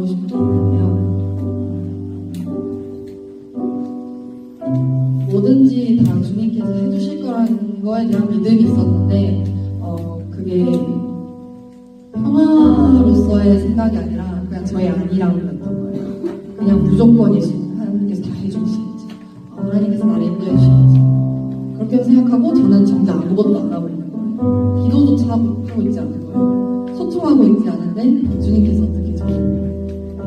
싶어요. 뭐든지 다 주님께서 해주실 거라는 거에 대한 믿음이 있었는데 그게 평화로서의 생각이 아니라 그냥 저의 안일함이었던 거예요. 그냥 무조건 하나님께서 다 해주시겠지, 하나님께서 나를 인도해 주시겠지, 그렇게 생각하고 저는 정작 아무것도 안 하고 있는 거예요. 기도조차 하고 있지 않는 거예요. 소통하고 있지 않은데 주님께서 어떻게 저를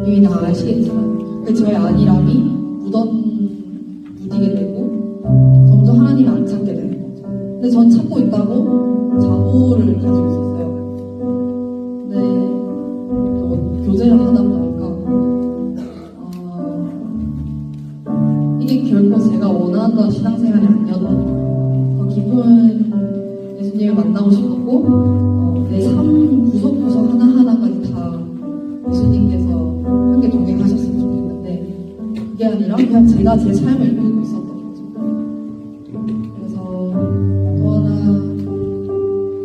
이미 다 아시겠지만 그 저의 안일함이 무디게 되고 점점 하나님을 안 찾게 되는 거죠. 근데 전 찾고 있다고 자부를 가지고 있었어요. 근데 교제를 하다 보니까 이게 결코 제가 원하던 신앙생활이 아니었던 거예요. 더 깊은 예수님을 만나고 싶었고 내 삶 구석구석 하나하나까지 다 예수님께서 함께 동행하셨으면 좋겠는데 그게 아니라 그냥 제가 제 삶을 누리고 있었던 거죠. 그래서 또 하나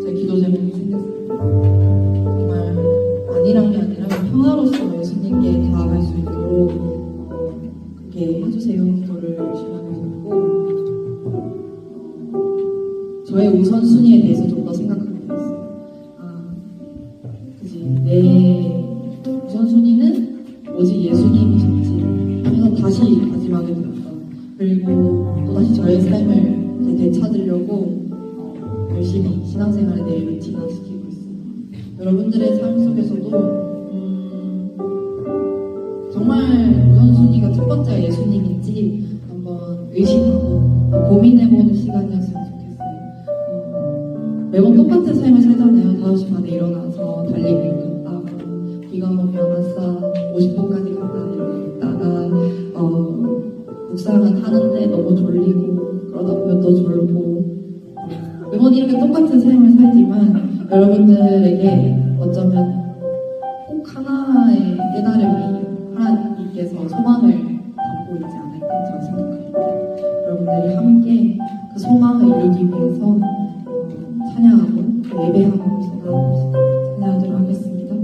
제 기도 제목이 생겼어요. 정말 안일함이 아니라 평화로서 예수님께 다가갈 수 있도록 그렇게 해주세요 기도를 열심히 하고 있었고, 저의 우선순위에 대해서 좀 더 생각하게 됐어요. 내 우선순위는 오직 예수님이셨지 하면서 다시 다짐하게 되었다. 그리고 또다시 저의 삶을 되찾으려고 열심히 신앙생활에 내 루틴화시키고 있습니다. 여러분들의 삶 속에서도 정말 우선순위가 첫 번째가 예수님인지 한번 의심하고 고민해보는 시간이었으면 좋겠어요. 매번 똑같은 삶을 살잖아요. 5시 반에 일어나서 달리기를 갔다가 비가 오면 아싸 50분까지 간다 이러고 있다가 묵상은 하는데 너무 졸리고 그러다 보면 또 졸고 매번 이렇게 똑같은 삶을 살지만 여러분들에게 어쩌면 꼭 하나의 깨달음이 하나님께서 소망을 담고 있지 않을까 저는 생각합니다. 여러분들이 함께 그 소망을 이루기 위해서 찬양하고 예배하고 찬양하도록 하겠습니다.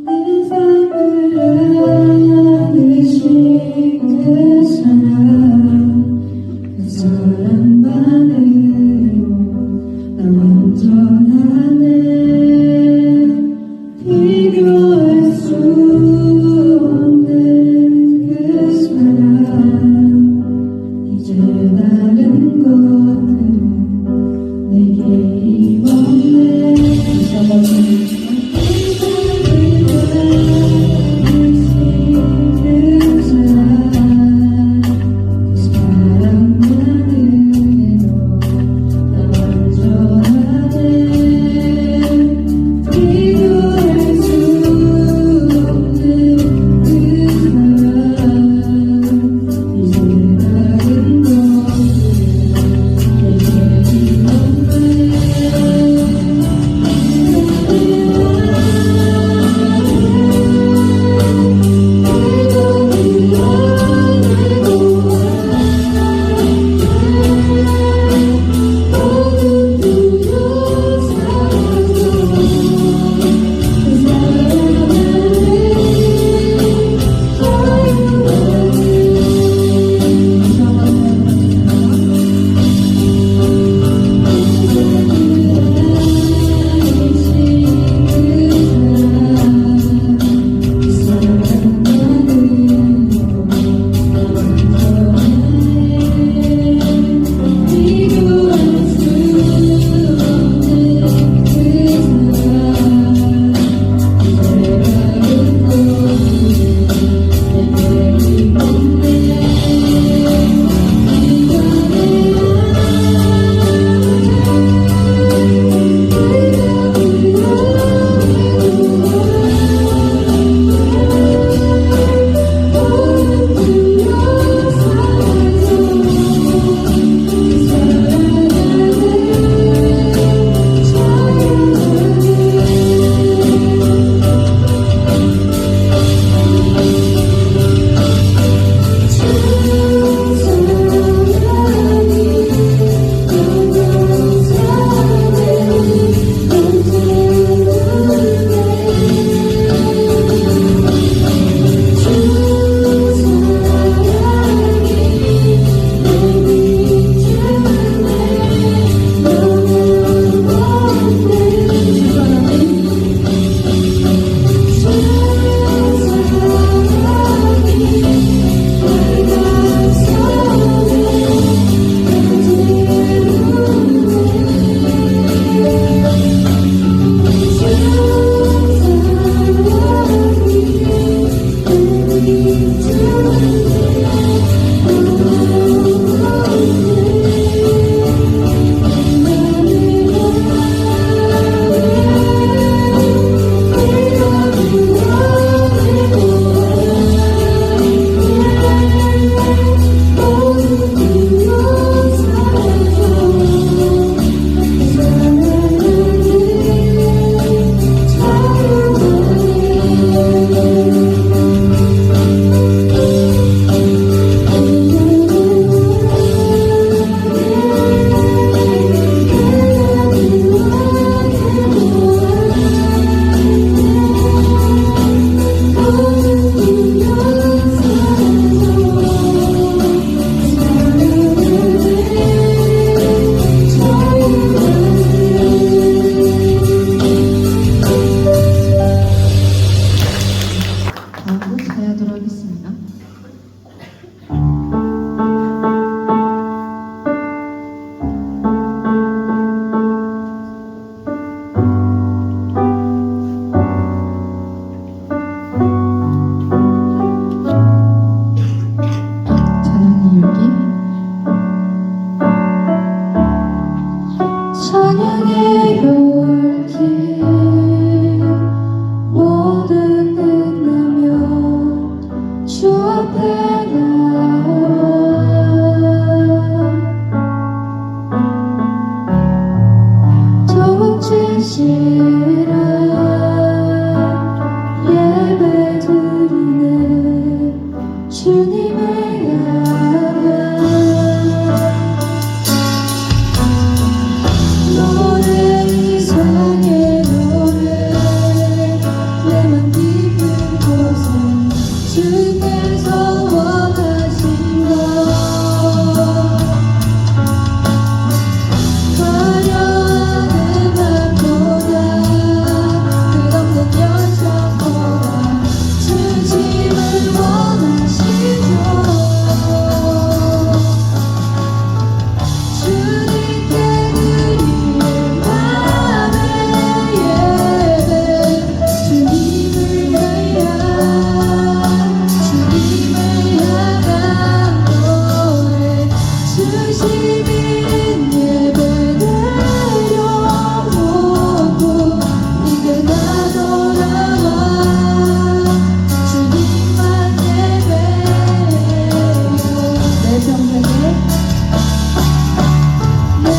내 삶을 안으신 그 사랑, 그 사랑만으로 나 완전하네. 비교할 수 없는 그 사랑, 이제 다른 것들은 내게 힘없네. 다시 한번 그 사랑 다음 곡 사야도록 하겠습니다. 찬양의 열기. 찬양의 열기 모든 끝나면 주 앞에 나와 더욱 진실한 예배 드리는 주님을 향한 모든 이상의 노래 내맘 깊은 곳에 주께서 원하신 것 화려한 음악보다 끝없는 열정보다 진심을 원하시죠. 주님께 드리는 밤의 예배 주님을 향한 노래 진심 있는 예배 내려놓고 이제 나 돌아와 주님만 예배해요. 내 평생에 내 평생 내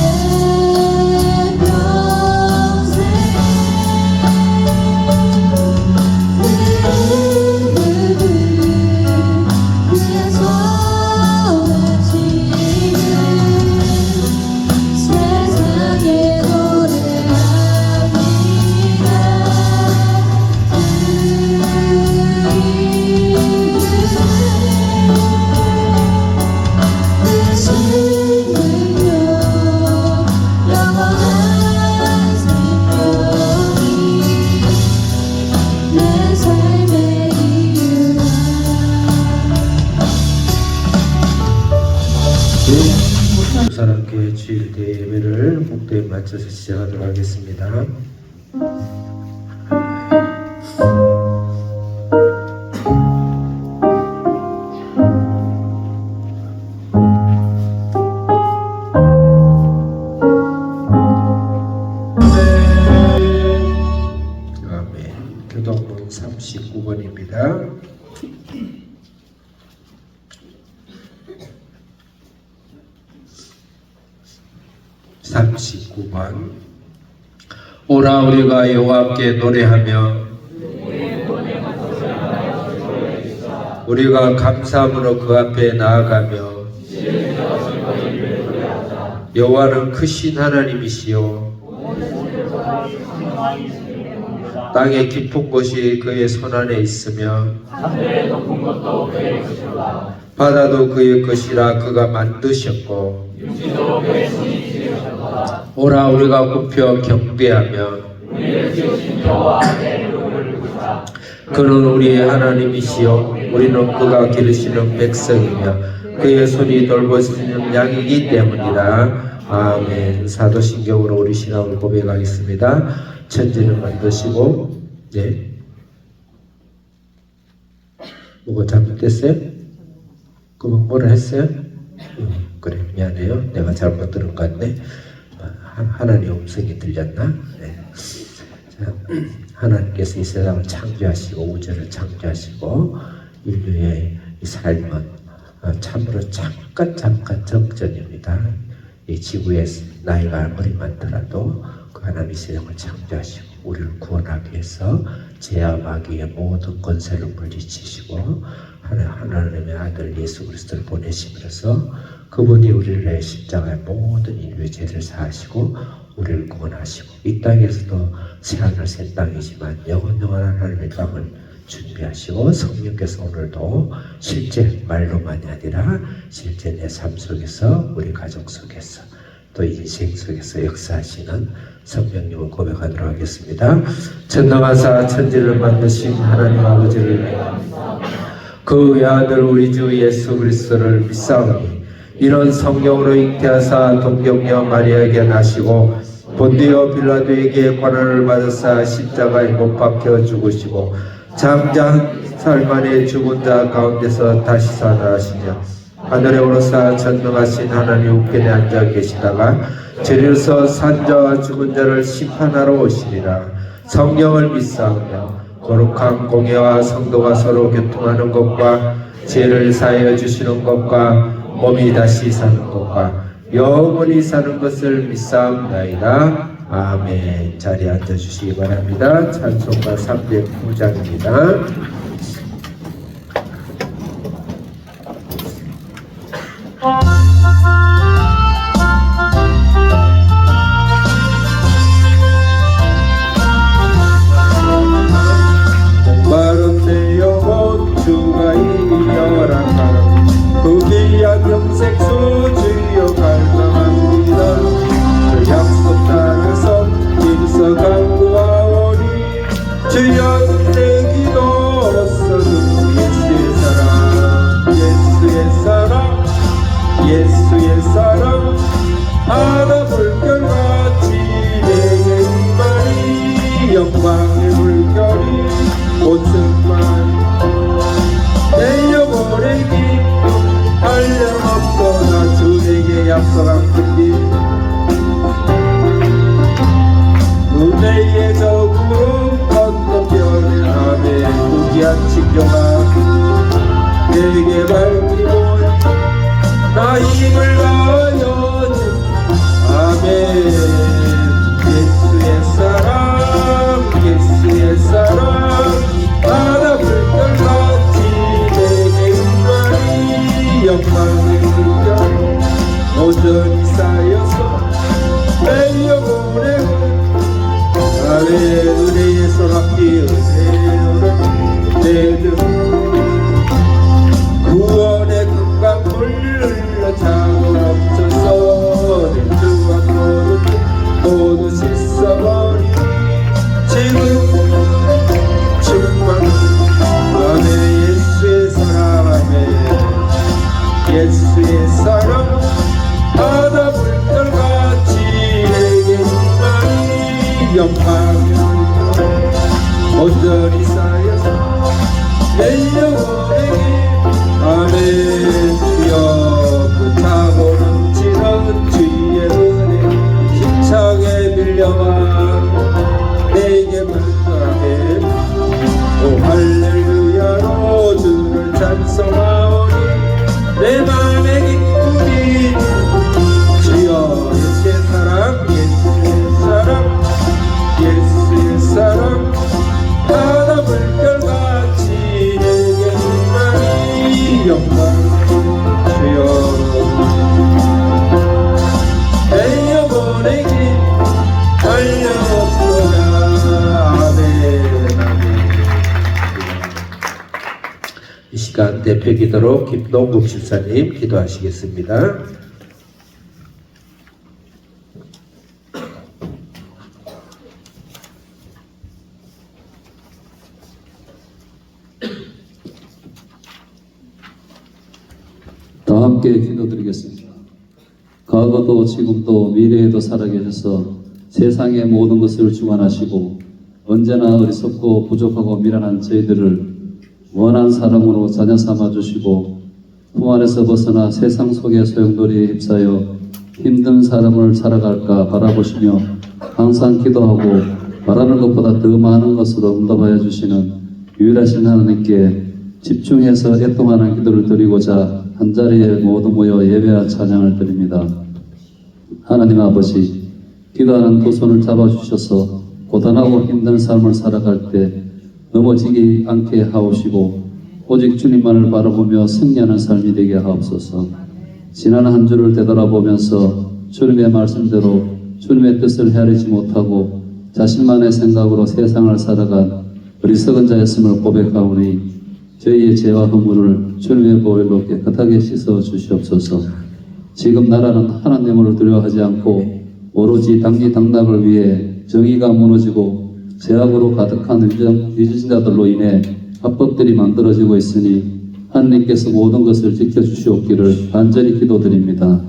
이름을 위해서 외치는 세상에 노래합니다. 그 생명력 영원한 생명이 내 삶의 이유라. 사랑교회 주일대 예배를 목도에 맞춰서 시작하도록 하겠습니다. 아멘. 교동문 39번입니다. 오라 우리가 여호와께 노래하며 우리가 감사함으로 그 앞에 나아가며 여호와는 크신 하나님이시요 땅의 깊은 곳이 그의 손안에 있으며 바다도 그의 것이라 그가 만드셨고 오라 우리가 굽혀 경배하며 그는 우리의 하나님이시요 우리는 그가 기르시는 백성이며 그의 손이 돌보시는 양이기 때문이라. 아멘. 사도신경으로 우리 신앙을 고백하겠습니다. 천지를 만드시고 뭐가 잘못됐어요? 그거 뭐라 했어요? 그래 미안해요. 내가 잘못 들은 것 같네. 하나님의 음성이 들렸나? 네. 자, 하나님께서 이 세상을 창조하시고 우주를 창조하시고 인류의 이 삶은 참으로 잠깐 정전입니다. 이 지구의 나이가 아무리 많더라도 그 하나님이 세상을 창조하시고 우리를 구원하기 위해서 죄와 마귀의 모든 권세를 물리치시고 하나님의 아들 예수 그리스도를 보내심으로써 그분이 우리를 내 십자가의 모든 인류의 죄를 사하시고 우리를 구원하시고 이 땅에서도 새하늘 새 땅이지만 영원한 하나님의 땅을 준비하시고 성령께서 오늘도 실제 말로만이 아니라 실제 내 삶 속에서 우리 가족 속에서 또 인생 속에서 역사하시는 성령님을 고백하도록 하겠습니다. 전능하사 천지를 만드신 하나님 아버지를 그 외아들 우리 주 예수 그리스도를 믿사오니 이런 성령으로 잉태하사 동정녀 마리아에게 나시고 본디오 빌라도에게 고난을 받으사 십자가에 못 박혀 죽으시고 장장 살만에 죽은 자 가운데서 다시 살아나시며 하늘에 오르사 전능하신 하나님 우편에 앉아 계시다가 저리로서 산자와 죽은 자를 심판하러 오시리라. 성령을 믿사오며 거룩한 공예와 성도가 서로 교통하는 것과 죄를 사하여 주시는 것과 몸이 다시 사는 것과 영원히 사는 것을 믿사옵나이다. 아멘. 자리에 앉아주시기 바랍니다. 찬송가 309장입니다. 마른 내 영혼 주가 이어나가는 그 귀한 영생수 주여 갈망합니다. 그 약속 땅에서 일서 강구하오니 주여 내 기도로서는 예수의 사랑 예수의 사랑 바다 물결같이 내게 임하니 영광의 물결이 온승만 내 영혼의 기쁨 한량없거나 주에게 약속한 끝이 은혜의 저구름 건너편에 아멘. 무기한 징조가 내게 밝히고 나 힘을 다하여 주 아멘. 예수의 사랑 바다 물결같이 내게 임하니 영광의 물결 온전히 쌓여서 내 영혼에 아멘. 은혜의 소낙기 은혜를 내등 구원의 금강 물러 자고 넘쳐서 내 주와 모두 씻어버리 지금 충만 아멘. 예수의 사랑 바다 물결같이 내게 임하니 영광의 온전히 쌓여서 내 영혼에게 아멘. 주여 그 차고 넘치는 주의 은혜 힘차게 밀려와 내게 불러아멘. 오 할렐루야로 주를 찬송하오니 내 맘의 기쁨이 주여 예수의 사랑 바다 물결같이 내게 임하니 영광 주여 내 영혼의 길 달려오라 아멘. 이 시간 대표 기도로 김동국 집사님 기도하시겠습니다. 다 함께 기도드리겠습니다. 과거도 지금도 미래에도 살아계셔서 세상의 모든 것을 주관하시고 언제나 어리석고 부족하고 미련한 저희들을 원한 사람으로 자녀 삼아주시고 품 안에서 벗어나 세상 속의 소용돌이에 휩싸여 힘든 사람을 살아갈까 바라보시며 항상 기도하고 바라는 것보다 더 많은 것으로 응답하여 주시는 유일하신 하나님께 집중해서 애통하는 기도를 드리고자 한자리에 모두 모여 예배와 찬양을 드립니다. 하나님 아버지, 기도하는 두 손을 잡아주셔서 고단하고 힘든 삶을 살아갈 때 넘어지지 않게 하옵시고 오직 주님만을 바라보며 승리하는 삶이 되게 하옵소서. 지난 한 주를 되돌아보면서 주님의 말씀대로 주님의 뜻을 헤아리지 못하고 자신만의 생각으로 세상을 살아간 어리석은 자였음을 고백하오니 저희의 죄와 허물을 주님의 보혈로 깨끗하게 씻어 주시옵소서. 지금 나라는 하나님을 두려워하지 않고 오로지 당리당락을 위해 정의가 무너지고 죄악으로 가득한 위선자들로 인해 합법들이 만들어지고 있으니 하나님께서 모든 것을 지켜주시옵기를 간절히 기도드립니다.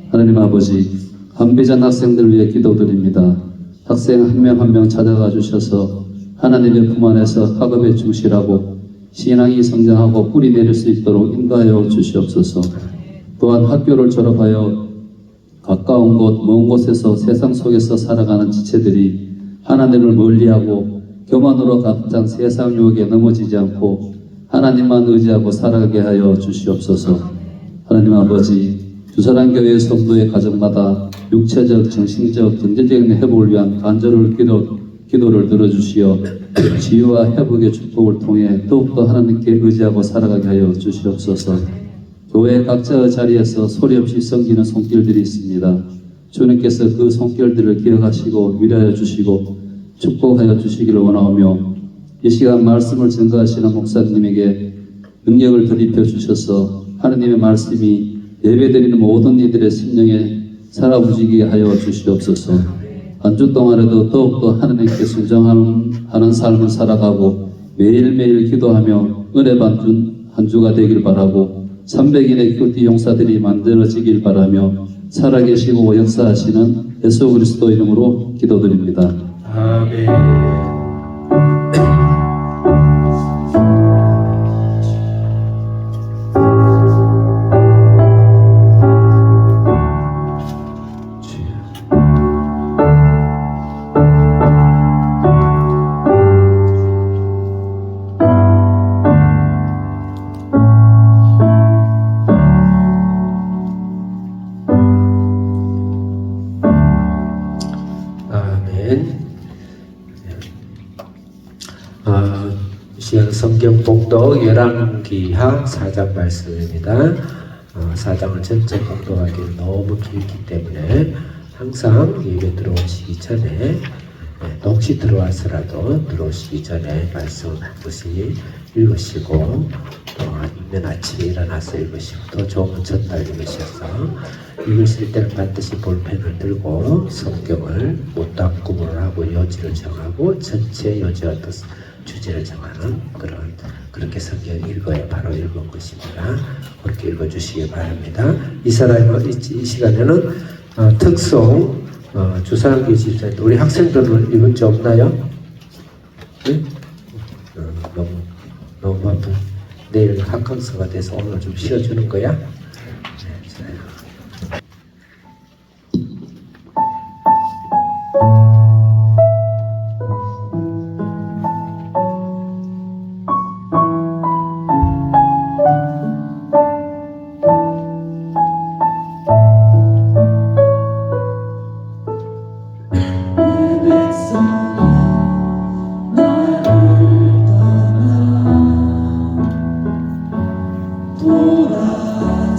하나님 아버지, 한비전 학생들 위해 기도드립니다. 학생 한 명 한 명 찾아가 주셔서 하나님의 품 안에서 학업에 충실하고 신앙이 성장하고 뿌리 내릴 수 있도록 인도하여 주시옵소서. 또한 학교를 졸업하여 가까운 곳, 먼 곳에서 세상 속에서 살아가는 지체들이 하나님을 멀리하고 교만으로 가득 찬 세상 유혹에 넘어지지 않고 하나님만 의지하고 살아가게 하여 주시옵소서. 하나님 아버지, 주사랑교회 성도의 가정마다 육체적, 정신적, 경제적인 회복을 위한 간절한 기도를 들어주시어 치유와 회복의 축복을 통해 더욱더 하나님께 의지하고 살아가게 하여 주시옵소서. 교회 각자의 자리에서 소리 없이 섬기는 손길들이 있습니다. 주님께서 그 손길들을 기억하시고 위로하여 주시고 축복하여 주시기를 원하오며 이 시간 말씀을 증거하시는 목사님에게 능력을 더입혀 주셔서 하나님의 말씀이 예배드리는 모든 이들의 심령에 살아 움직이게 하여 주시옵소서. 한 주 동안에도 더욱더 하나님께 순종하는 삶을 살아가고 매일매일 기도하며 은혜 받는 한 주가 되길 바라고 300인의 큐티 용사들이 만들어지길 바라며 살아계시고 역사하시는 예수 그리스도 이름으로 기도드립니다. 아멘. 시간 성경 봉독 열왕기하 4장 말씀입니다. 4장을 전체 봉독하기는 너무 길기 때문에 항상 예배 들어오시기 전에 혹시 들어와서라도 들어오시기 전에 말씀 한 번씩 읽으시고 또 아니면 아침에 일어나서 읽으시고 또 좋은 전달 읽으셔서 읽으실 때는 반드시 볼펜을 들고 성경을 못답 구분을 하고 요지를 정하고 전체 요지와 또 주제를 정하는 그렇게 성경 읽어야 바로 읽은 것입니다. 그렇게 읽어주시기 바랍니다. 이 시간에는 특송 주사랑교회 집사님 우리 학생들은 읽은 적 없나요? 네? 너무 바쁜 내일 학강서가 돼서 오늘 좀 쉬어주는 거야? 네, 돌아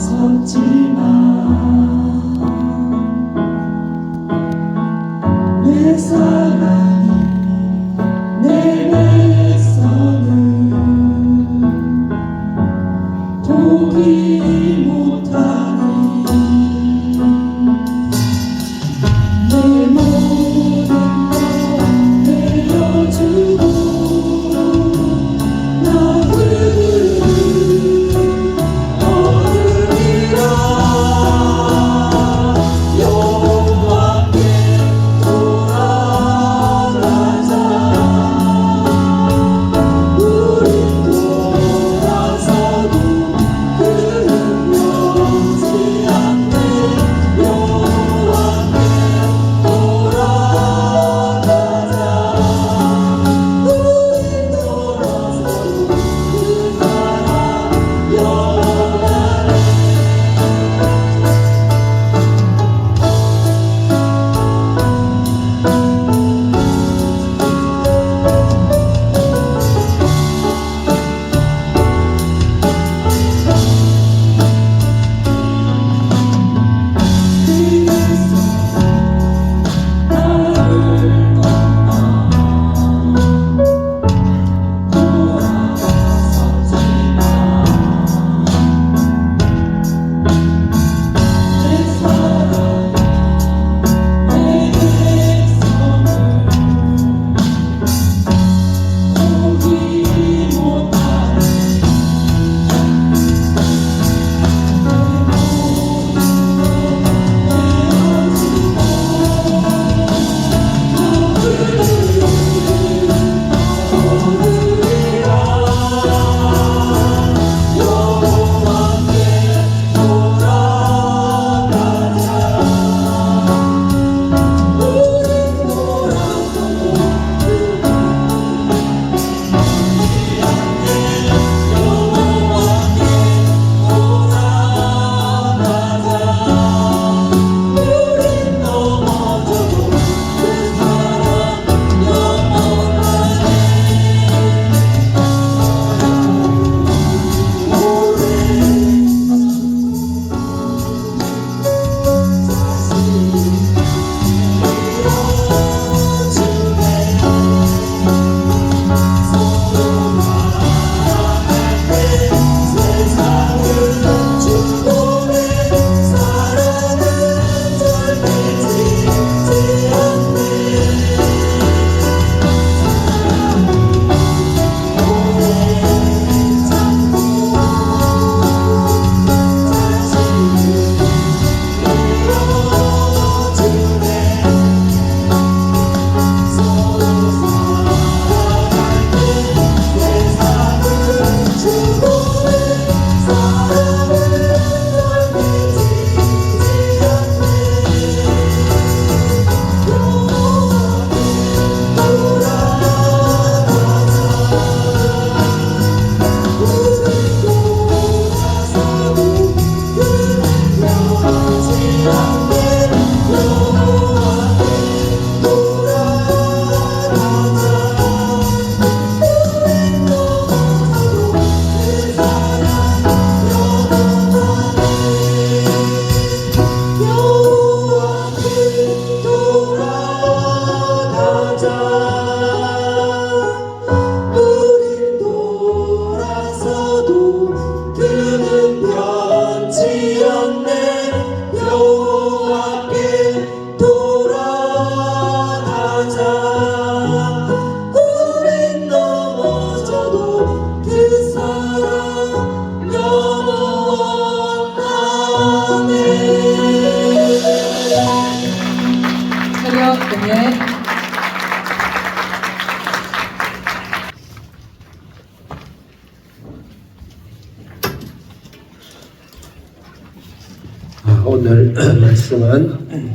오늘 말씀은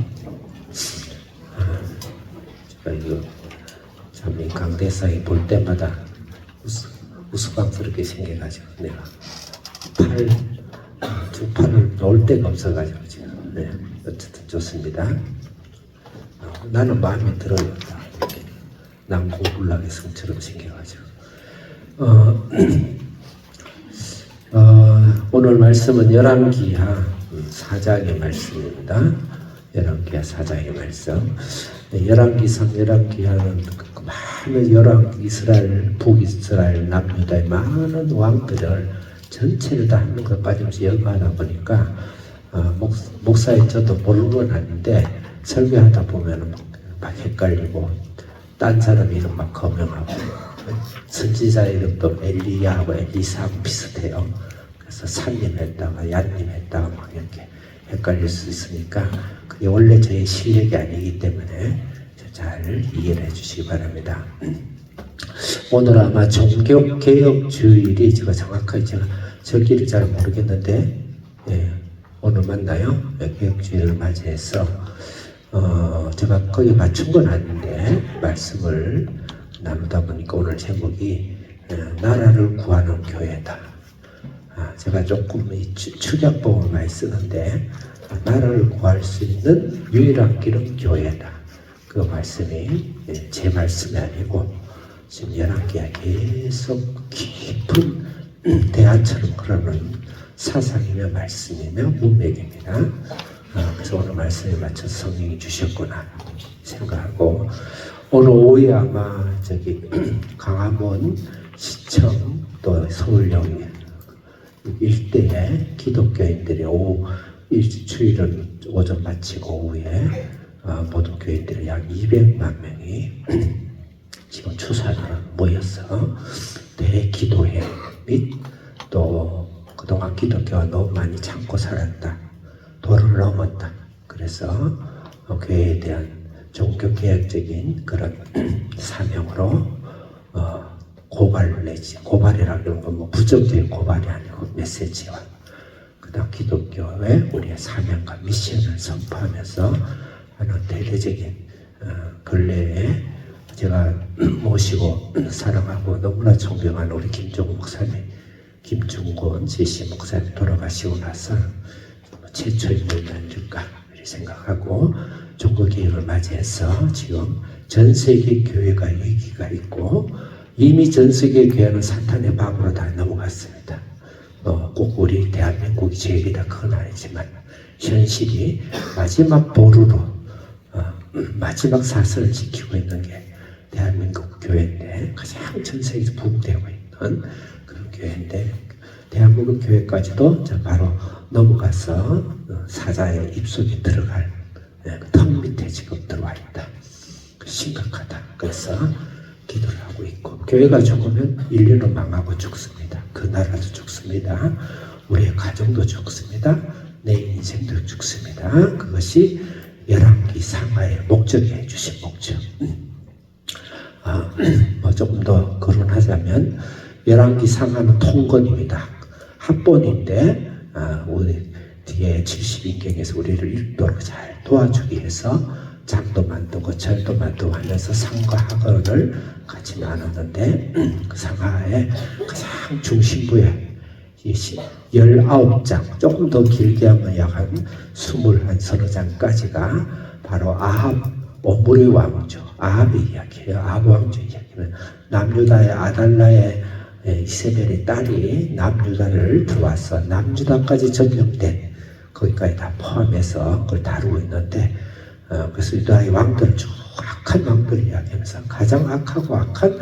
제가 이거 참 이 강대상이 볼 때마다 우스꽝스럽게 생겨가지고 내가 두 팔을 놓을 데가 없어가지고 지금 네, 어쨌든 좋습니다. 나는 마음에 들어요. 이렇게 남고불락의 성처럼 생겨가지고 오늘 말씀은 열왕기하 4장의 말씀입니다. 열왕기하 4장의 말씀. 열왕기상 열왕기하는 그 많은 열왕 이스라엘 북이스라엘 남유다의 많은 왕들을 전체를 다 하는 것 빠짐없이 연구하다 보니까 목사인 저도 모르는 건 아닌데 설교하다 보면 막 헷갈리고 딴 사람 이름 막 거명하고 선지자 이름도 엘리야하고 엘리사하고 비슷해요. 그래서 산님 했다가 얀님 했다가 막 이렇게 헷갈릴 수 있으니까 그게 원래 저의 실력이 아니기 때문에 잘 이해를 해주시기 바랍니다. 오늘 아마 종교개혁주일이 제가 정확하게 제가 저기를 잘 모르겠는데 오늘 맞나요? 개혁주일을 맞이해서 제가 거기에 맞춘 건 아닌데 말씀을 나누다 보니까 오늘 제목이 나라를 구하는 교회다. 제가 조금 축약법을 많이 쓰는데 나라를 구할 수 있는 유일한 길은 교회다. 그 말씀이 제 말씀이 아니고 지금 열왕기하 계속 깊은 대화처럼 흐르는 사상이며 말씀이며 문맥입니다. 그래서 오늘 말씀에 맞춰서 성령이 주셨구나 생각하고 오늘 오후에 아마 저기 강화문 시청 또 서울역 일대에 기독교인들이 오후 일주일은 오전 마치고 오후에 모든 교인들이 약 200만 명이 지금 추수하느라 모여서 대기도회 및 또 그동안 기독교가 너무 많이 참고 살았다. 도를 넘었다. 그래서 교회에 대한 종교개혁적인 그런 사명으로 고발 내지 고발이라는 건 뭐 부정적인 고발이 아니고 메시지와 그다음 기독교의 우리의 사명과 미션을 선포하면서 하는 대대적인 근래에 제가 모시고 사랑하고 너무나 존경하는 우리 김종국 목사님, 김중곤 제시 목사님 돌아가시고 나서 최초의 날일까 이렇게 생각하고 종교개혁을 맞이해서 지금 전 세계 교회가 위기가 있고 이미 전 세계 교회는 사탄의 방으로 다 넘어갔습니다. 꼭 우리 대한민국이 제일이다 그건 아니지만 현실이 마지막 보루로 마지막 사슬을 지키고 있는 게 대한민국 교회인데 가장 전 세계에서 부흥되고 있는 그런 교회인데 대한민국 교회까지도 바로 넘어가서 사자의 입속에 들어갈 턱 밑에 지금 들어와 있다. 심각하다. 그래서 기도를 하고 있고 교회가 죽으면 인류는 망하고 죽습니다. 그 나라도 죽습니다. 우리의 가정도 죽습니다. 내 인생도 죽습니다. 그것이 열왕기 상하의 목적이 해주신 목적. 조금 더 거론하자면 열왕기 상하는 통건입니다. 합본인데 우리 뒤에 70인경에서 우리를 읽도록 잘 도와주기 위해서 장도 만들고 절도 만들고 하면서 상과 하건을 같이 나눴는데 그 상하의 가장 중심부에 19장 조금 더 길게 하면 약 한 20한 장까지가 바로 아합 오므리 왕조 아합의 이야기예요. 아합 왕조 이야기는 남유다의 아달라의 이세벨의 딸이 남유다를 들어와서 남유다까지 점령된 거기까지 다 포함해서 그걸 다루고 있는데 그래서 유다의 왕들 쭉 악한 왕들을 이야기하면서 가장 악하고 악한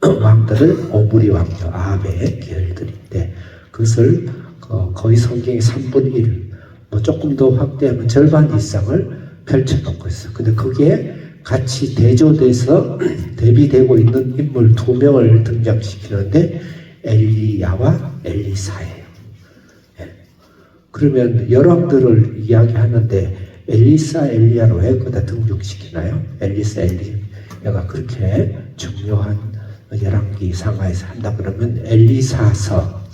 왕들을 오므리 왕조 아합의 계열들인데 그것을 거의 성경의 3분의 1 뭐 조금 더 확대하면 절반 이상을 펼쳐놓고 있어요. 근데 거기에 같이 대조돼서 대비되고 있는 인물 2명을 등장시키는데 엘리야와 엘리사예요. 그러면 열왕들을 이야기하는데 엘리사, 엘리야로 왜 거기다 등록시키나요? 엘리사, 엘리야가 그렇게 중요한 열왕기 상하에서 한다 그러면 엘리사서,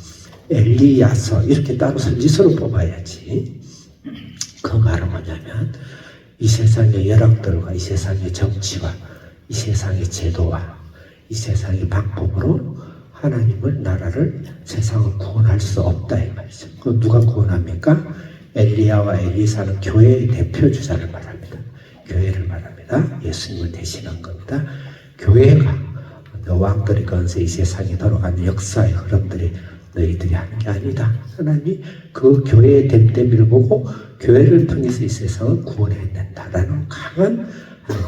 엘리야서 이렇게 따로 선지서로 뽑아야지. 그 말은 뭐냐면 이 세상의 열악들과 이 세상의 정치와 이 세상의 제도와 이 세상의 방법으로 하나님은 나라를 세상을 구원할 수 없다 이 말이죠. 그 누가 구원합니까? 엘리야와 엘리사는 교회의 대표주자를 말합니다. 교회를 말합니다. 예수님을 대신한 겁니다. 교회가 왕들의 건세 이 세상에 돌아가는 역사의 흐름들이 너희들이 하는 게 아니다. 하나님이 그 교회의 됨됨이를 보고 교회를 통해서 이 세상을 구원해낸다라는 강한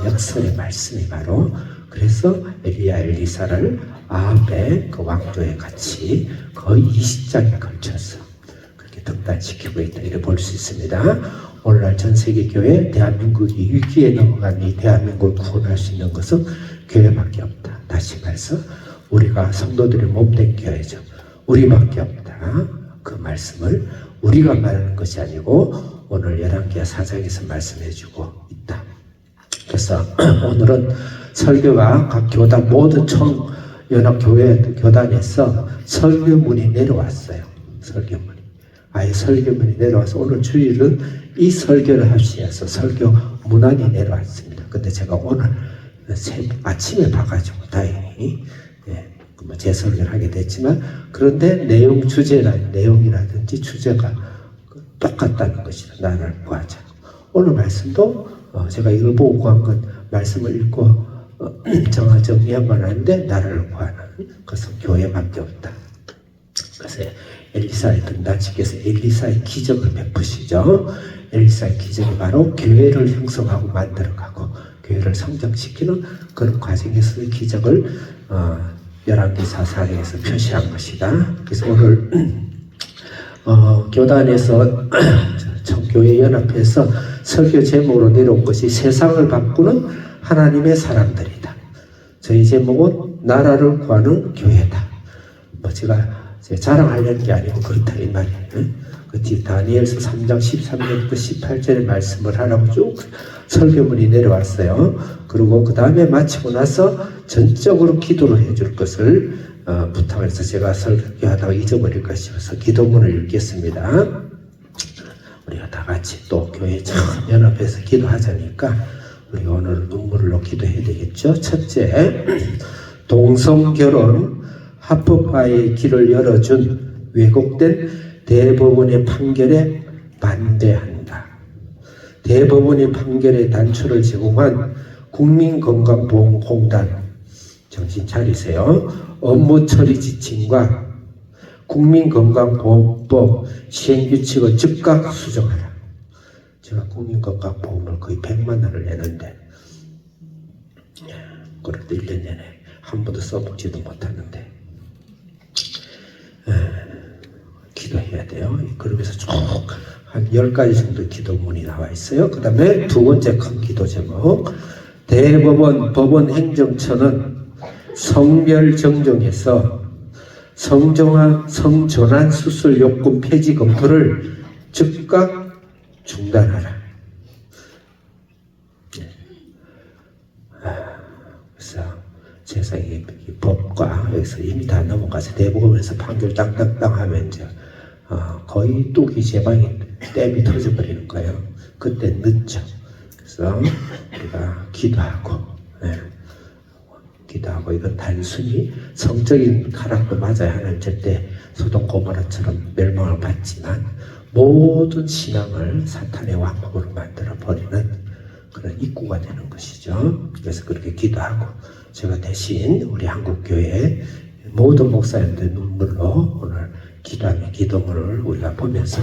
역설의 말씀이 바로 그래서 엘리야 엘리사를 아합의 그 왕조에 같이 거의 20장에 걸쳐서 그렇게 등단시키고 있다 이렇게 볼 수 있습니다. 오늘날 전 세계 교회 대한민국이 위기에 넘어간 이 대한민국을 구원할 수 있는 것은 교회밖에 없다. 다시 말해서 우리가 성도들이 몸된 교회죠. 우리밖에 없다. 그 말씀을 우리가 말하는 것이 아니고 오늘 열왕기하 4장에서 말씀해주고 있다. 그래서 오늘은 설교가 각 교단 모든 총연합교회 교단에서 설교문이 내려왔어요. 설교문이. 아예 설교문이 내려와서 오늘 주일은 이 설교를 합시다 해서 설교 문안이 내려왔습니다. 근데 제가 오늘 아침에 봐가지고 다행히 제 설교를 하게 됐지만 그런데 내용이라든지 주제가 똑같다는 것이다. 나를 구하자. 오늘 말씀도 제가 이걸 보고 구한 건 말씀을 읽고 정리한 건 아닌데 나를 구하는 것은 교회밖에 없다. 그래서 엘리사의 등단식에서 엘리사의 기적을 베푸시죠. 엘리사의 기적이 바로 교회를 형성하고 만들어가고 교회를 성장시키는 그런 과정에서의 기적을 열왕기하 4장에서 표시한 것이다. 그래서 오늘 교단에서 교회 연합회에서 설교 제목으로 내려온 것이 세상을 바꾸는 하나님의 사람들이다. 저희 제목은 나라를 구하는 교회다. 제가 자랑하려는 게 아니고 그렇다 이 말이에요. 그 뒤 다니엘서 3장 13절부터 18절의 말씀을 하라고 쭉 설교문이 내려왔어요. 그리고 그 다음에 마치고 나서 전적으로 기도를 해줄 것을 부탁을 해서 제가 설교하다가 잊어버릴까 싶어서 기도문을 읽겠습니다. 우리가 다 같이 또 교회 참 연합해서 기도하자니까 우리 오늘 눈물로 기도해야 되겠죠. 첫째, 동성결혼 합법화의 길을 열어준 왜곡된 대법원의 판결에 반대한다. 대법원의 판결의 단초를 제공한 국민건강보험공단 정신 차리세요. 업무 처리 지침과 국민건강보험법 시행규칙을 즉각 수정하라. 제가 국민건강보험을 거의 100만 원을 내는데 그래도 1년 내내 한 번도 써보지도 못하는데 기도해야 돼요. 그러면서 쭉 한 10가지 정도 기도문이 나와 있어요. 그 다음에 두 번째 큰 기도 제목, 대법원 법원행정처는 성별정정에서 성전환 수술 요건 폐지 검토를 즉각 중단하라. 그래서 세상에 법과 여기서 이미 다 넘어가서 대법원에서 판결 땅땅땅 하면 이제 거의 뚝이 제방이 댐이 터져버리는 거예요. 그때 늦죠. 그래서 우리가 기도하고 이건 단순히 성적인 타락도 맞아요. 하나님 절대 소돔 고모라처럼 멸망을 받지만 모든 신앙을 사탄의 왕국으로 만들어 버리는 그런 입구가 되는 것이죠. 그래서 그렇게 기도하고 제가 대신 우리 한국교회 모든 목사님들 눈물로 오늘 기도하며 기도문을 우리가 보면서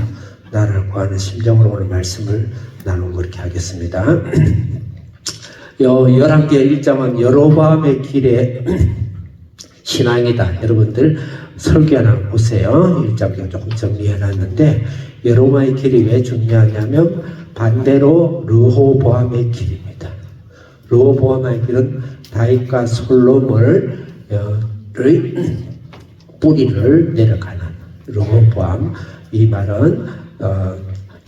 나를 구하는 심정으로 오늘 말씀을 나누고 그렇게 하겠습니다. 열왕기하 1장은 여로보암의 길의 신앙이다. 여러분들 설교 하나 보세요. 1장 조금 정리해놨는데 여로보암의 길이 왜 중요하냐면 반대로 르호보암의 길입니다. 르호보암의 길은 다윗과 솔로몬의 뿌리를 내려가는 르호보암. 이 말은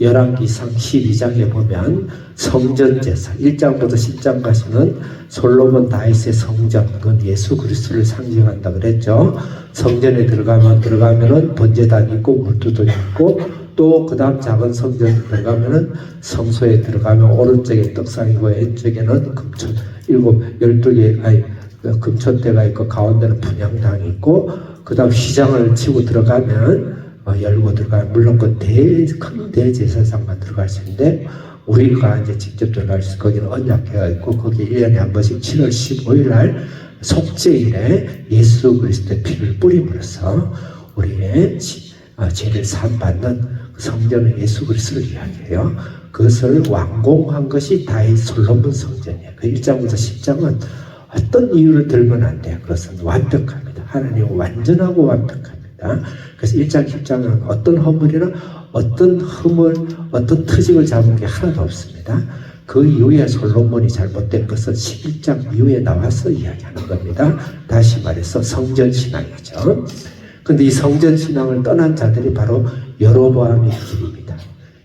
열왕기상 12장에 보면 성전제사 1장부터 10장 가시면 솔로몬 다윗의 성전, 그건 예수 그리스도를 상징한다 그랬죠. 성전에 들어가면은 번제단이 있고 물두도 있고, 또 그 다음 작은 성전에 들어가면은 성소에 들어가면 오른쪽에 떡상이고 왼쪽에는 금천 12개 금천대가 있고 가운데는 분향당이 있고, 그 다음 휘장을 치고 들어가면 열고 들어가면 물론 그 큰 대제사장만 들어갈 수 있는데, 우리가 이제 직접 들어갈 수 거기는 언약회가 있고, 거기 1년에 한 번씩 7월 15일 날 속죄일에 예수 그리스도의 피를 뿌림으로써 우리의 죄를 사함받는 성전은 예수 그리스도를 이야기해요. 그것을 완공한 것이 다윗 솔로몬 성전이에요. 그 1장부터 10장은 어떤 이유를 들면 안 돼요. 그것은 완벽합니다. 하나님은 완전하고 완벽합니다. 그래서 1장, 10장은 어떤 허물이나 어떤 허물, 어떤 트집을 잡은 게 하나도 없습니다. 그 이후에 솔로몬이 잘못된 것은 11장 이후에 나와서 이야기하는 겁니다. 다시 말해서 성전신앙이죠. 근데 이 성전신앙을 떠난 자들이 바로 여로보암의 길입니다.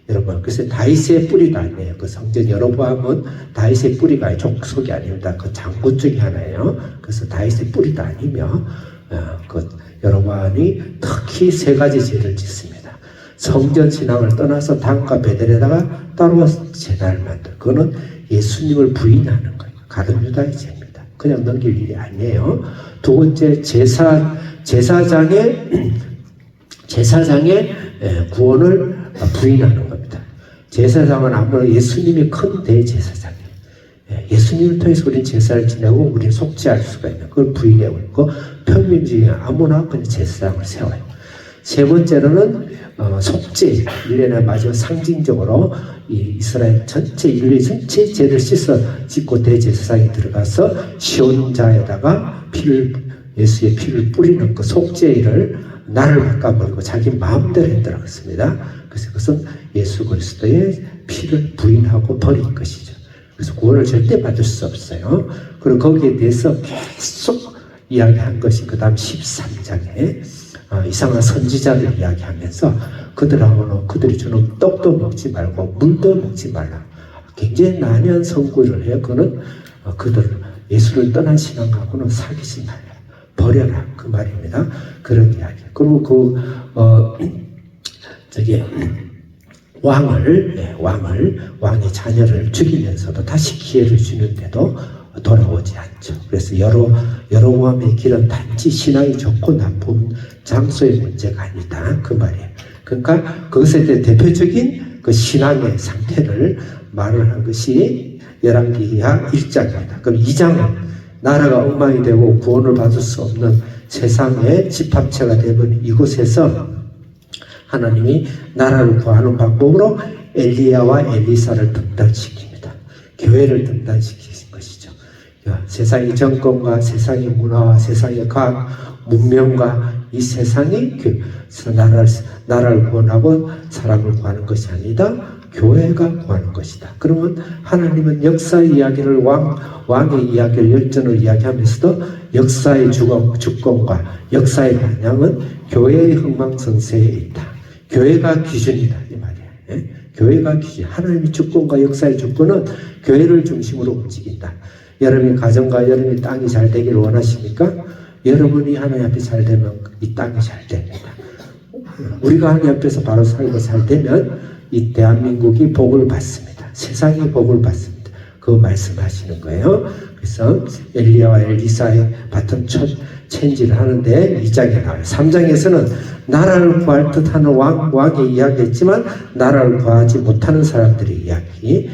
여러분, 그래서 다윗의 뿌리가 아니에요. 그 성전 여로보암은 다윗의 뿌리가 족속이 아닙니다. 그 장군 중에 하나예요. 그래서 다윗의 뿌리도 아니며, 그 여로보암이 특히 3가지 죄를 짓습니다. 성전신앙을 떠나서 단과 베델에다가 따로 제단을 만들. 그거는 예수님을 부인하는 거예요. 가룟 유다의 죄입니다. 그냥 넘길 일이 아니에요. 두 번째, 제사장의 구원을 부인하는 겁니다. 제사장은 아무래도 예수님이 큰 대제사장이에요. 예수님을 통해서 우리는 제사를 지내고 우리는 속죄할 수가 있는 그걸 부인하고 있고, 평민 중에 아무나 그냥 제사장을 세워요. 세 번째로는 속죄, 1년에 마지막 상징적으로 이 이스라엘 전체 인류 전체 죄를 씻고 대제사장이 들어가서 시온자에다가 예수의 피를 뿌리는 그 속죄일을 나를 바꿔버리고 자기 마음대로 했더라고 했습니다. 그래서 그것은 예수 그리스도의 피를 부인하고 버린 것이죠. 그래서 구원을 절대 받을 수 없어요. 그리고 거기에 대해서 계속 이야기한 것이 그 다음 13장에 이상한 선지자를 이야기하면서 그들이 주는 떡도 먹지 말고 물도 먹지 말라. 굉장히 난해한 선구를 해요. 그는 그들 예수를 떠난 신앙하고는 사귀지 말라. 버려라. 그 말입니다. 그런 이야기. 그리고 왕의 자녀를 죽이면서도 다시 기회를 주는데도 돌아오지 않죠. 그래서 여로보암의 길은 단지 신앙이 좋고 나쁜 장소의 문제가 아니다. 그 말이에요. 그러니까 그것에 대해 대표적인 그 신앙의 상태를 말을 한 것이 열왕기하 1장입니다. 그럼 2장은 나라가 엉망이 되고 구원을 받을 수 없는 세상의 집합체가 되면 이곳에서 하나님이 나라를 구하는 방법으로 엘리야와 엘리사를 등단시킵니다. 교회를 등단시키신 것이죠. 세상의 정권과 세상의 문화와 세상의 과학, 문명과 이 세상이 나라를 구원하고 사람을 구하는 것이 아니다. 교회가 구하는 것이다. 그러면 하나님은 역사의 이야기를 왕의 이야기를 열전으로 이야기하면서도 역사의 주권과 역사의 방향은 교회의 흥망성쇠에 있다. 교회가 기준이다. 이 말이에요. 교회가 기준. 하나님의 주권과 역사의 주권은 교회를 중심으로 움직인다. 여러분의 가정과 여러분의 땅이 잘 되기를 원하십니까? 여러분이 하나님 앞에 잘 되면 이 땅이 잘 됩니다. 우리가 하나님 앞에서 바로 살고 잘 되면 이 대한민국이 복을 받습니다. 세상이 복을 받습니다. 그 말씀하시는 거예요. 그래서 엘리야와 엘리사의 바톤 체인지를 하는데 2장에 나와요. 3장에서는 나라를 구할 듯하는 왕의 이야기했지만 나라를 구하지 못하는 사람들의 이야기,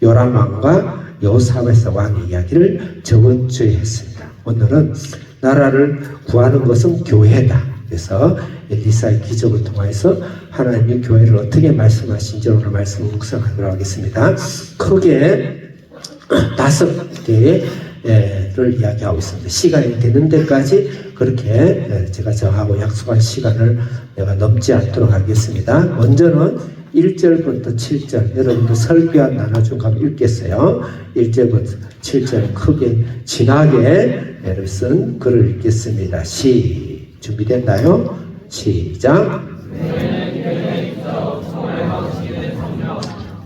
요람 왕과 여호사밧 왕의 이야기를 저번 주에 했습니다. 오늘은 나라를 구하는 것은 교회다. 그래서 엘리사의 기적을 통해서 하나님이 교회를 어떻게 말씀하신지 오늘 말씀을 묵상하도록 하겠습니다. 크게 5개를 이야기하고 있습니다. 시간이 되는 데까지 그렇게 제가 저하고 약속한 시간을 내가 넘지 않도록 하겠습니다. 먼저는 1절부터 7절 여러분들 설교한 나눠준 거 읽겠어요. 1절부터 7절 크게 진하게 쓴 글을 읽겠습니다. 준비됐나요? 시작.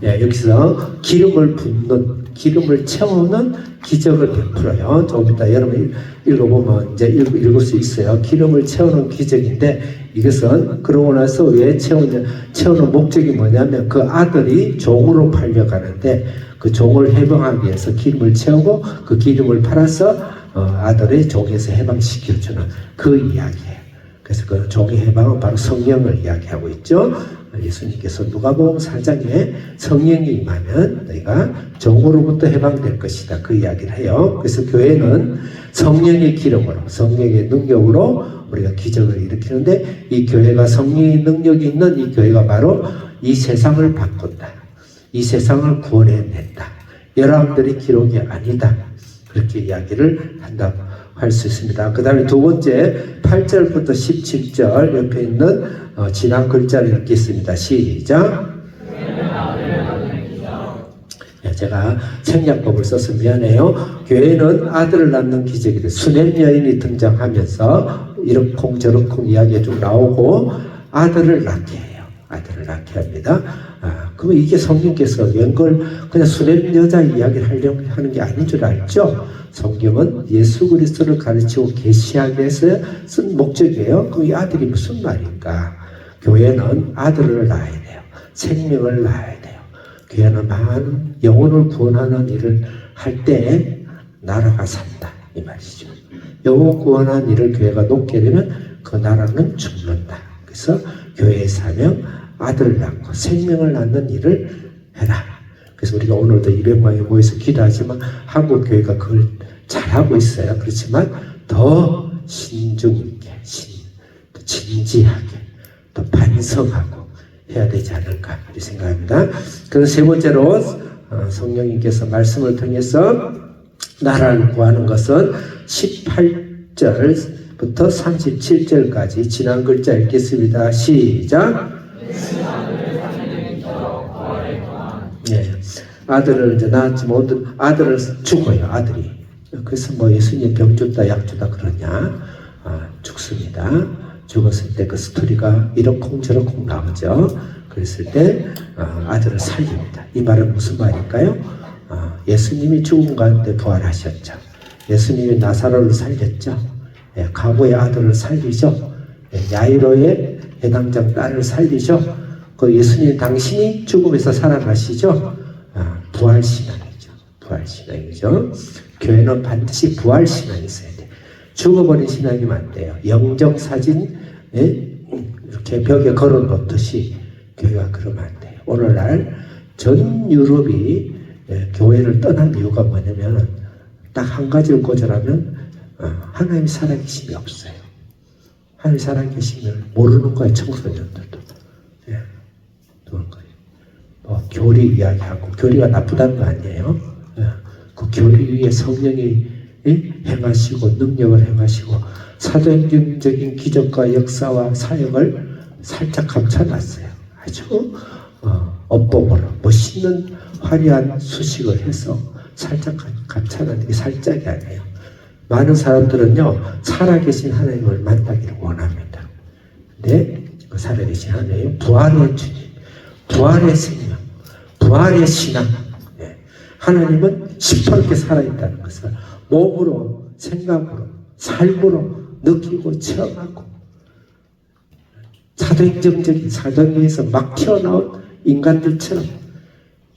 예, 여기서 기름을 붓는, 기름을 채우는 기적을 베풀어요. 조금 이따 여러분 읽어보면 이제 읽을 수 있어요. 기름을 채우는 기적인데 이것은 그러고 나서 왜 채우는 목적이 뭐냐면 그 아들이 종으로 팔려가는데 그 종을 해방하기 위해서 기름을 채우고 그 기름을 팔아서 아들의 종에서 해방시켜주는 그 이야기예요. 그래서 그 종의 해방은 바로 성령을 이야기하고 있죠. 예수님께서 누가복음 4장에 성령이 임하면 너희가 종으로부터 해방될 것이다. 그 이야기를 해요. 그래서 교회는 성령의 기름으로, 성령의 능력으로 우리가 기적을 일으키는데 이 교회가 성령의 능력이 있는 이 교회가 바로 이 세상을 바꾼다. 이 세상을 구원해낸다. 여러분들의 기록이 아니다. 그렇게 이야기를 한다고 할 수 있습니다. 그 다음에 두 번째 8절부터 17절 옆에 있는 지난 글자를 읽겠습니다. 시작. 제가 생략법을 써서 미안해요. 교회는 아들을 낳는 기적이래. 수냄 여인이 등장하면서 이러쿵저러쿵 이야기가 좀 나오고 아들을 낳게 해요. 아들을 낳게 합니다. 그러면 이게 성령께서 연걸 그냥 수냄 여자 이야기를 하려고 하는 게 아닌 줄 알죠? 성경은 예수 그리스도를 가르치고 계시하기 위해서 쓴 목적이에요. 그럼 이 아들이 무슨 말인가? 교회는 아들을 낳아야 돼요. 생명을 낳아야 돼요. 교회는 많은 영혼을 구원하는 일을 할 때 나라가 산다. 이 말이죠. 영혼 구원하는 일을 교회가 놓게 되면 그 나라는 죽는다. 그래서 교회의 사명, 아들을 낳고 생명을 낳는 일을 해라. 그래서 우리가 오늘도 200명이 모여서 기도하지만 한국 교회가 그걸 잘하고 있어요. 그렇지만 더 신중 있게, 더 진지하게, 더 반성하고 해야 되지 않을까 이렇게 생각합니다. 그래서 세 번째로 성령님께서 말씀을 통해서 나라를 구하는 것은 18절부터 37절까지 지난 글자 읽겠습니다. 시작. 네. 아들을 이제 낳았지만 아들을 죽어요. 아들이. 그래서 뭐 예수님 병 줬다 약 주다 그러냐? 죽습니다. 죽었을 때 그 스토리가 이러쿵저러쿵 나오죠. 그랬을 때 아들을 살립니다. 이 말은 무슨 말일까요? 예수님이 죽은 가운데 부활하셨죠. 예수님이 나사로를 살렸죠. 예, 과부의 아들을 살리죠. 예, 야이로의 해당장 딸을 살리죠. 그 예수님 당신이 죽음에서 살아나시죠. 부활신앙이죠. 부활신앙이죠. 교회는 반드시 부활신앙이 있어야 돼. 죽어버린 신앙이면 안 돼요. 영정사진 이렇게 벽에 걸어놓듯이 교회가 그러면 안 돼요. 오늘날 전 유럽이 교회를 떠난 이유가 뭐냐면 딱 한 가지를 고절하면 하나님이 살아계심이 없어요. 하나님이 살아계심을 모르는 거예요. 청소년들도. 예, 그런 거예요. 교리 이야기하고 교리가 나쁘다는 거 아니에요. 예, 그 교리 위에 성령이 행하시고 능력을 행하시고 사도행전적인 기적과 역사와 사역을 살짝 감춰놨어요. 아주 업복으로 멋있는 화려한 수식을 해서 살짝 감춰놨는 게 살짝이 아니에요. 많은 사람들은요 살아계신 하나님을 만나기를 원합니다. 근데 그 살아계신 하나님, 부활의 주님, 부활의 생명, 부활의 신앙. 네. 하나님은 시퍼렇게 살아있다는 것을 몸으로, 생각으로, 삶으로 느끼고 체험하고 사도행전적인 사도행전에서 막 튀어나온 인간들처럼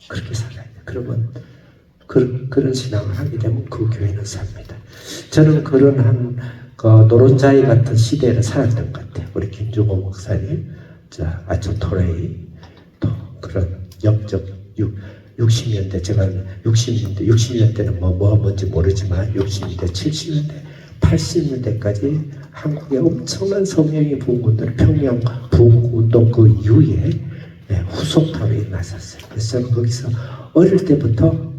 그렇게 살아야 돼. 그러면 그런 신앙을 하게 되면 그 교회는 삽니다. 저는 그런 노른자이 같은 시대를 살았던 것 같아요. 우리 김종호 목사님, 아초토레이, 또 그런 영적 60년대, 제가 60년대는 뭐가 뭔지 모르지만 60년대, 70년대, 80년대까지 한국에 엄청난 성령이 부은 것들, 평양 부흥운동 그 이후에 후속타로 일어났었어요. 그래서 저는 거기서 어릴 때부터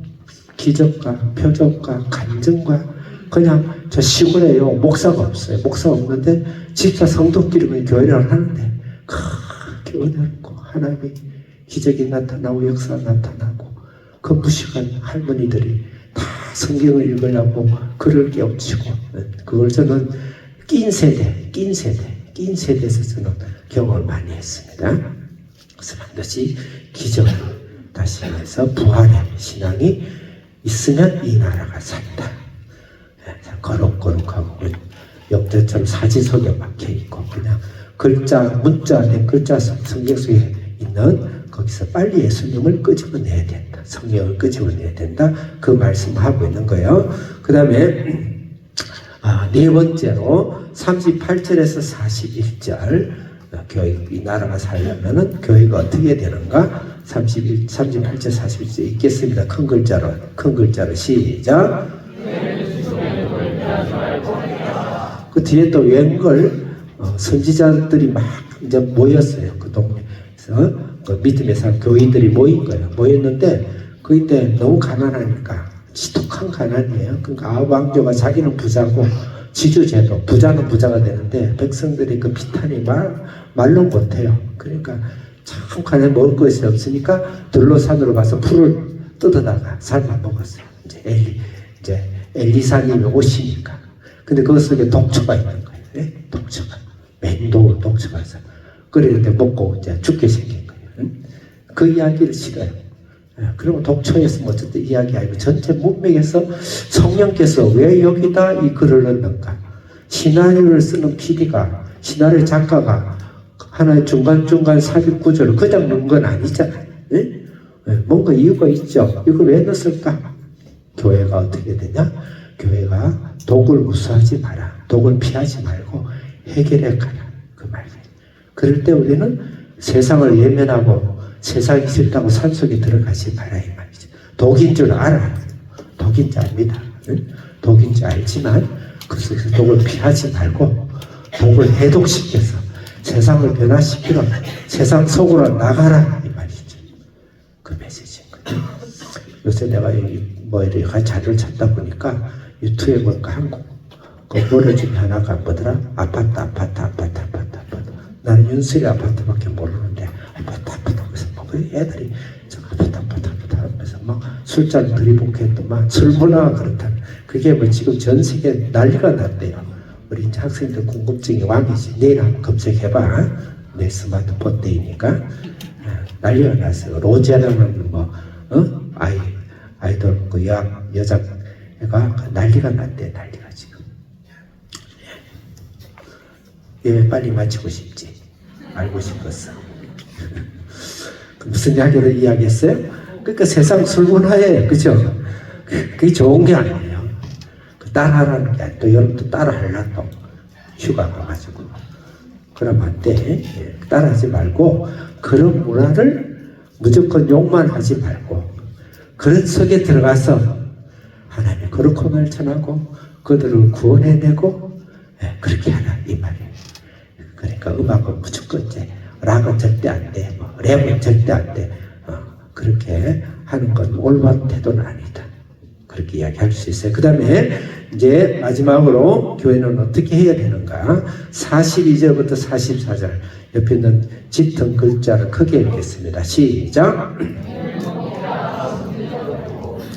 기적과 표적과 간증과 그냥 저 시골에요. 목사가 없어요. 목사가 없는데 집사 성도끼리 교회를 하는데 그렇게 은혜롭고 하나님의 기적이 나타나고 역사가 나타나고 그 무식한 할머니들이 다 성경을 읽으려고 글을 깨우치고 그걸 저는 낀 세대에서 저는 경험을 많이 했습니다. 그래서 반드시 기적을 다시 해서 부활의 신앙이 있으면 이 나라가 산다. 거룩거룩하고 역대처럼 사지 속에 박혀 있고 그냥 글자 문자 내 글자 성경 속에 있는 거기서 빨리 예수님을 끄집어내야 된다. 성령을 끄집어내야 된다. 그 말씀하고 있는 거예요. 그 다음에 네 번째로 38절에서 41절 교회 이 나라가 살려면은 교회가 어떻게 되는가? 38절 41절 읽겠습니다. 큰 글자로 시작. 그 뒤에 또 웬걸 선지자들이 막 이제 모였어요. 그 동네에서 그 믿음의 사람 교인들이 모인 거예요. 모였는데 그때 너무 가난하니까 지독한 가난이에요. 그러니까 아합 왕조가 자기는 부자고 지주제도 부자는 부자가 되는데 백성들이 그 비탄이 말로 못해요. 그러니까 참 가난해 먹을 것이 없으니까 들로산으로 가서 풀을 뜯어다가 삶아 먹었어요. 이제 엘리사님이 오시니까. 근데 그 속에 독초가 있는 거예요. 네? 독초가. 맹독 독초가 있어. 그랬는데 먹고 이제 죽게 생긴 거예요. 응? 그 이야기를 싫어요. 그리고 독초에서 어쨌든 이야기 아니고 전체 문맥에서 성령께서 왜 여기다 이 글을 넣는가? 시나리오를 쓰는 PD가, 시나리오 작가가 하나의 중간중간 삽입 구조를 그냥 넣은 건 아니잖아요. 네? 뭔가 이유가 있죠. 이걸 왜 넣었을까? 교회가 어떻게 되냐? 교회가 독을 무수하지 마라. 독을 피하지 말고 해결해 가라. 그 말이에요. 그럴 때 우리는 세상을 예면하고 세상이 싫다고 산속에 들어가지 마라 이 말이죠. 독인 줄 알아요. 독인 줄 압니다. 응? 독인 줄 알지만 그 속에서 독을 피하지 말고 독을 해독시켜서 세상을 변화시키러 세상 속으로 나가라 이 말이죠. 그 메시지인 거예요. 요새 내가 이렇게 자료를 찾다 보니까 유튜브에 보니까 한국 그 노래 중에 하나가 뭐더라? 아파트. 나는 윤슬이 아파트밖에 모르는데 아파트 하면서 막 애들이 저 아파트 하면서 막 술잔 들이붓겠더만 술 문화가 그렇다. 그게 뭐 지금 전 세계 난리가 났대요. 우리 이제 학생들 궁금증이 왕이지. 내일 한번 검색해봐. 내 스마트폰 때이니까 난리가 났어요. 로제라는 아이돌 그 여자가 난리가 났대. 난리가 지금. 예, 빨리 마치고 싶지. 알고 싶었어. 무슨 이야기를 이야기했어요? 그러니까 세상 술문화예요. 그죠? 그게 좋은 게 아니에요. 따라하라는 게 아니에요. 또 여러분도 따라하려고 휴가 가가지고. 그러면 안 돼. 따라하지 말고 그런 문화를 무조건 욕만 하지 말고 그런 속에 들어가서 하나님의 거룩함을 전하고 그들을 구원해내고 그렇게 하라 이 말이에요. 그러니까 음악은 무조건 이제 락은 절대 안 돼, 랩은 절대 안 돼. 그렇게 하는 건 올바른 태도는 아니다. 그렇게 이야기할 수 있어요. 그 다음에 이제 마지막으로 교회는 어떻게 해야 되는가? 42절부터 44절 옆에 있는 짙은 글자를 크게 읽겠습니다. 시작.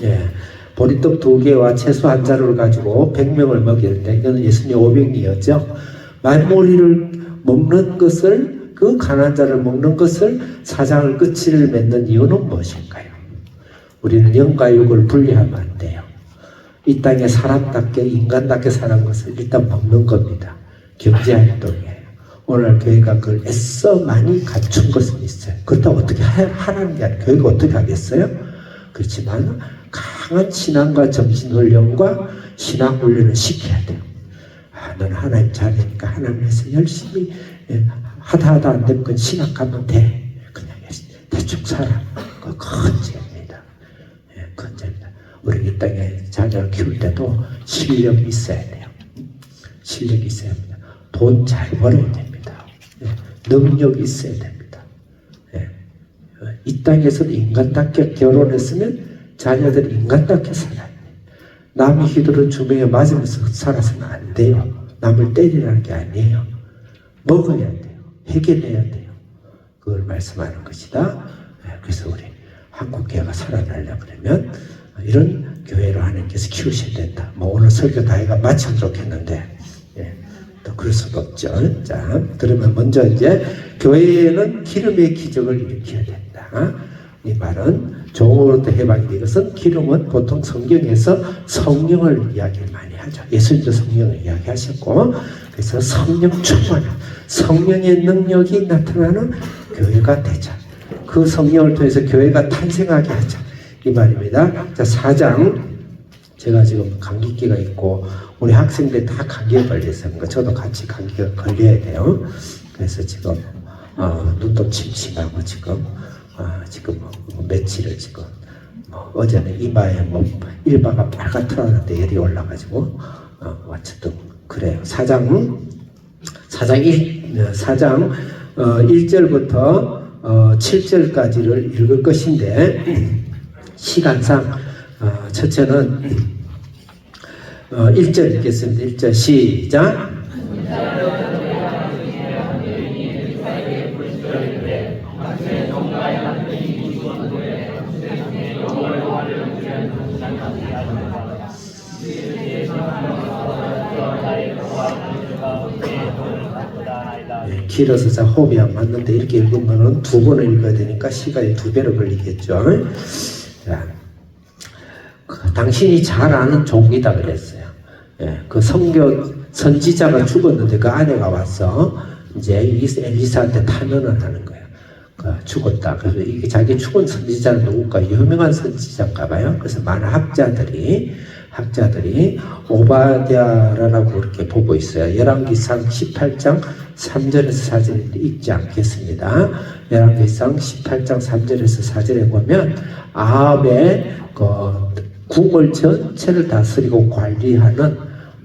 예, 보리떡 2개와 채소 1자루를 가지고 100명을 먹일 때 이거는 예수님 500이었죠. 만보리를 먹는 것을 그 가난한 자를 먹는 것을 사장을 끝을 맺는 이유는 무엇일까요? 우리는 영과 육을 분리하면 안 돼요. 이 땅에 사람답게 인간답게 사는 것을 일단 먹는 겁니다. 경제활동이에요. 오늘 교회가 그걸 애써 많이 갖춘 것은 있어요. 그렇다고 어떻게 하라는 게 아니라 교회가 어떻게 하겠어요? 그렇지만 강한 신앙과 정신훈련과 신앙훈련을 시켜야 돼요. 너는 하나님 자녀니까 하나님에서 열심히 하다 안 되면 그건 신학하면 돼. 그냥 대충 살아. 그거 큰 죄입니다. 큰 죄입니다. 우리 이 땅에 자녀를 키울 때도 실력이 있어야 돼요. 실력이 있어야 합니다. 돈 잘 벌어야 됩니다. 능력이 있어야 됩니다. 이 땅에서는 인간답게 결혼했으면 자녀들이 인간답게 살아야 돼요. 남이 휘두른 주먹에 맞으면서 살아서는 안 돼요. 남을 때리라는 게 아니에요. 먹어야 돼요. 해결해야 돼요. 그걸 말씀하는 것이다. 그래서 우리 한국교회가 살아나려고 그러면 이런 교회로 하나님께서 키우셔야 된다. 오늘 설교 다해가 마치면 좋겠는데 또 그럴 수가 없죠. 자, 그러면 먼저 이제 교회는 기름의 기적을 일으켜야 된다. 이 말은 종으로부터 해방이 돼. 이것은 기름은 보통 성경에서 성령을 이야기를 많이 하죠. 예수님도 성령을 이야기하셨고, 그래서 성령 충만, 성령의 능력이 나타나는 교회가 되자. 그 성령을 통해서 교회가 탄생하게 하자. 이 말입니다. 자, 4장. 제가 지금 감기기가 있고 우리 학생들 다 감기에 걸려있어요. 그러니까 저도 같이 감기가 걸려야 돼요. 그래서 지금 눈도 침침하고 지금 며칠을 지금 어제는 이마에 일바가 빨갛더라는데 열이 올라가지고 어쨌든 그래요. 4장 1절부터 7절까지를 읽을 것인데 시간상 첫째는 1절 읽겠습니다. 1절 시작. 길어서 자 호흡이 안 맞는데 이렇게 읽으면 두 번을 읽어야 되니까 시간이 2배로 걸리겠죠. 자, 당신이 잘 아는 종이다 그랬어요. 그 선지자가 죽었는데 그 아내가 와서 이제 엘리사한테 탄원을 하는 거예요. 죽었다. 그래서 이게 자기 죽은 선지자는 누굴까? 유명한 선지자인가 봐요. 그래서 많은 학자들이 오바댜라고 이렇게 보고 있어요. 열왕기상 18장 3절에서 4절인데 읽지 않겠습니다. 열왕기상 18장 3절에서 4절에 보면 아합의 궁을 전체를 다스리고 관리하는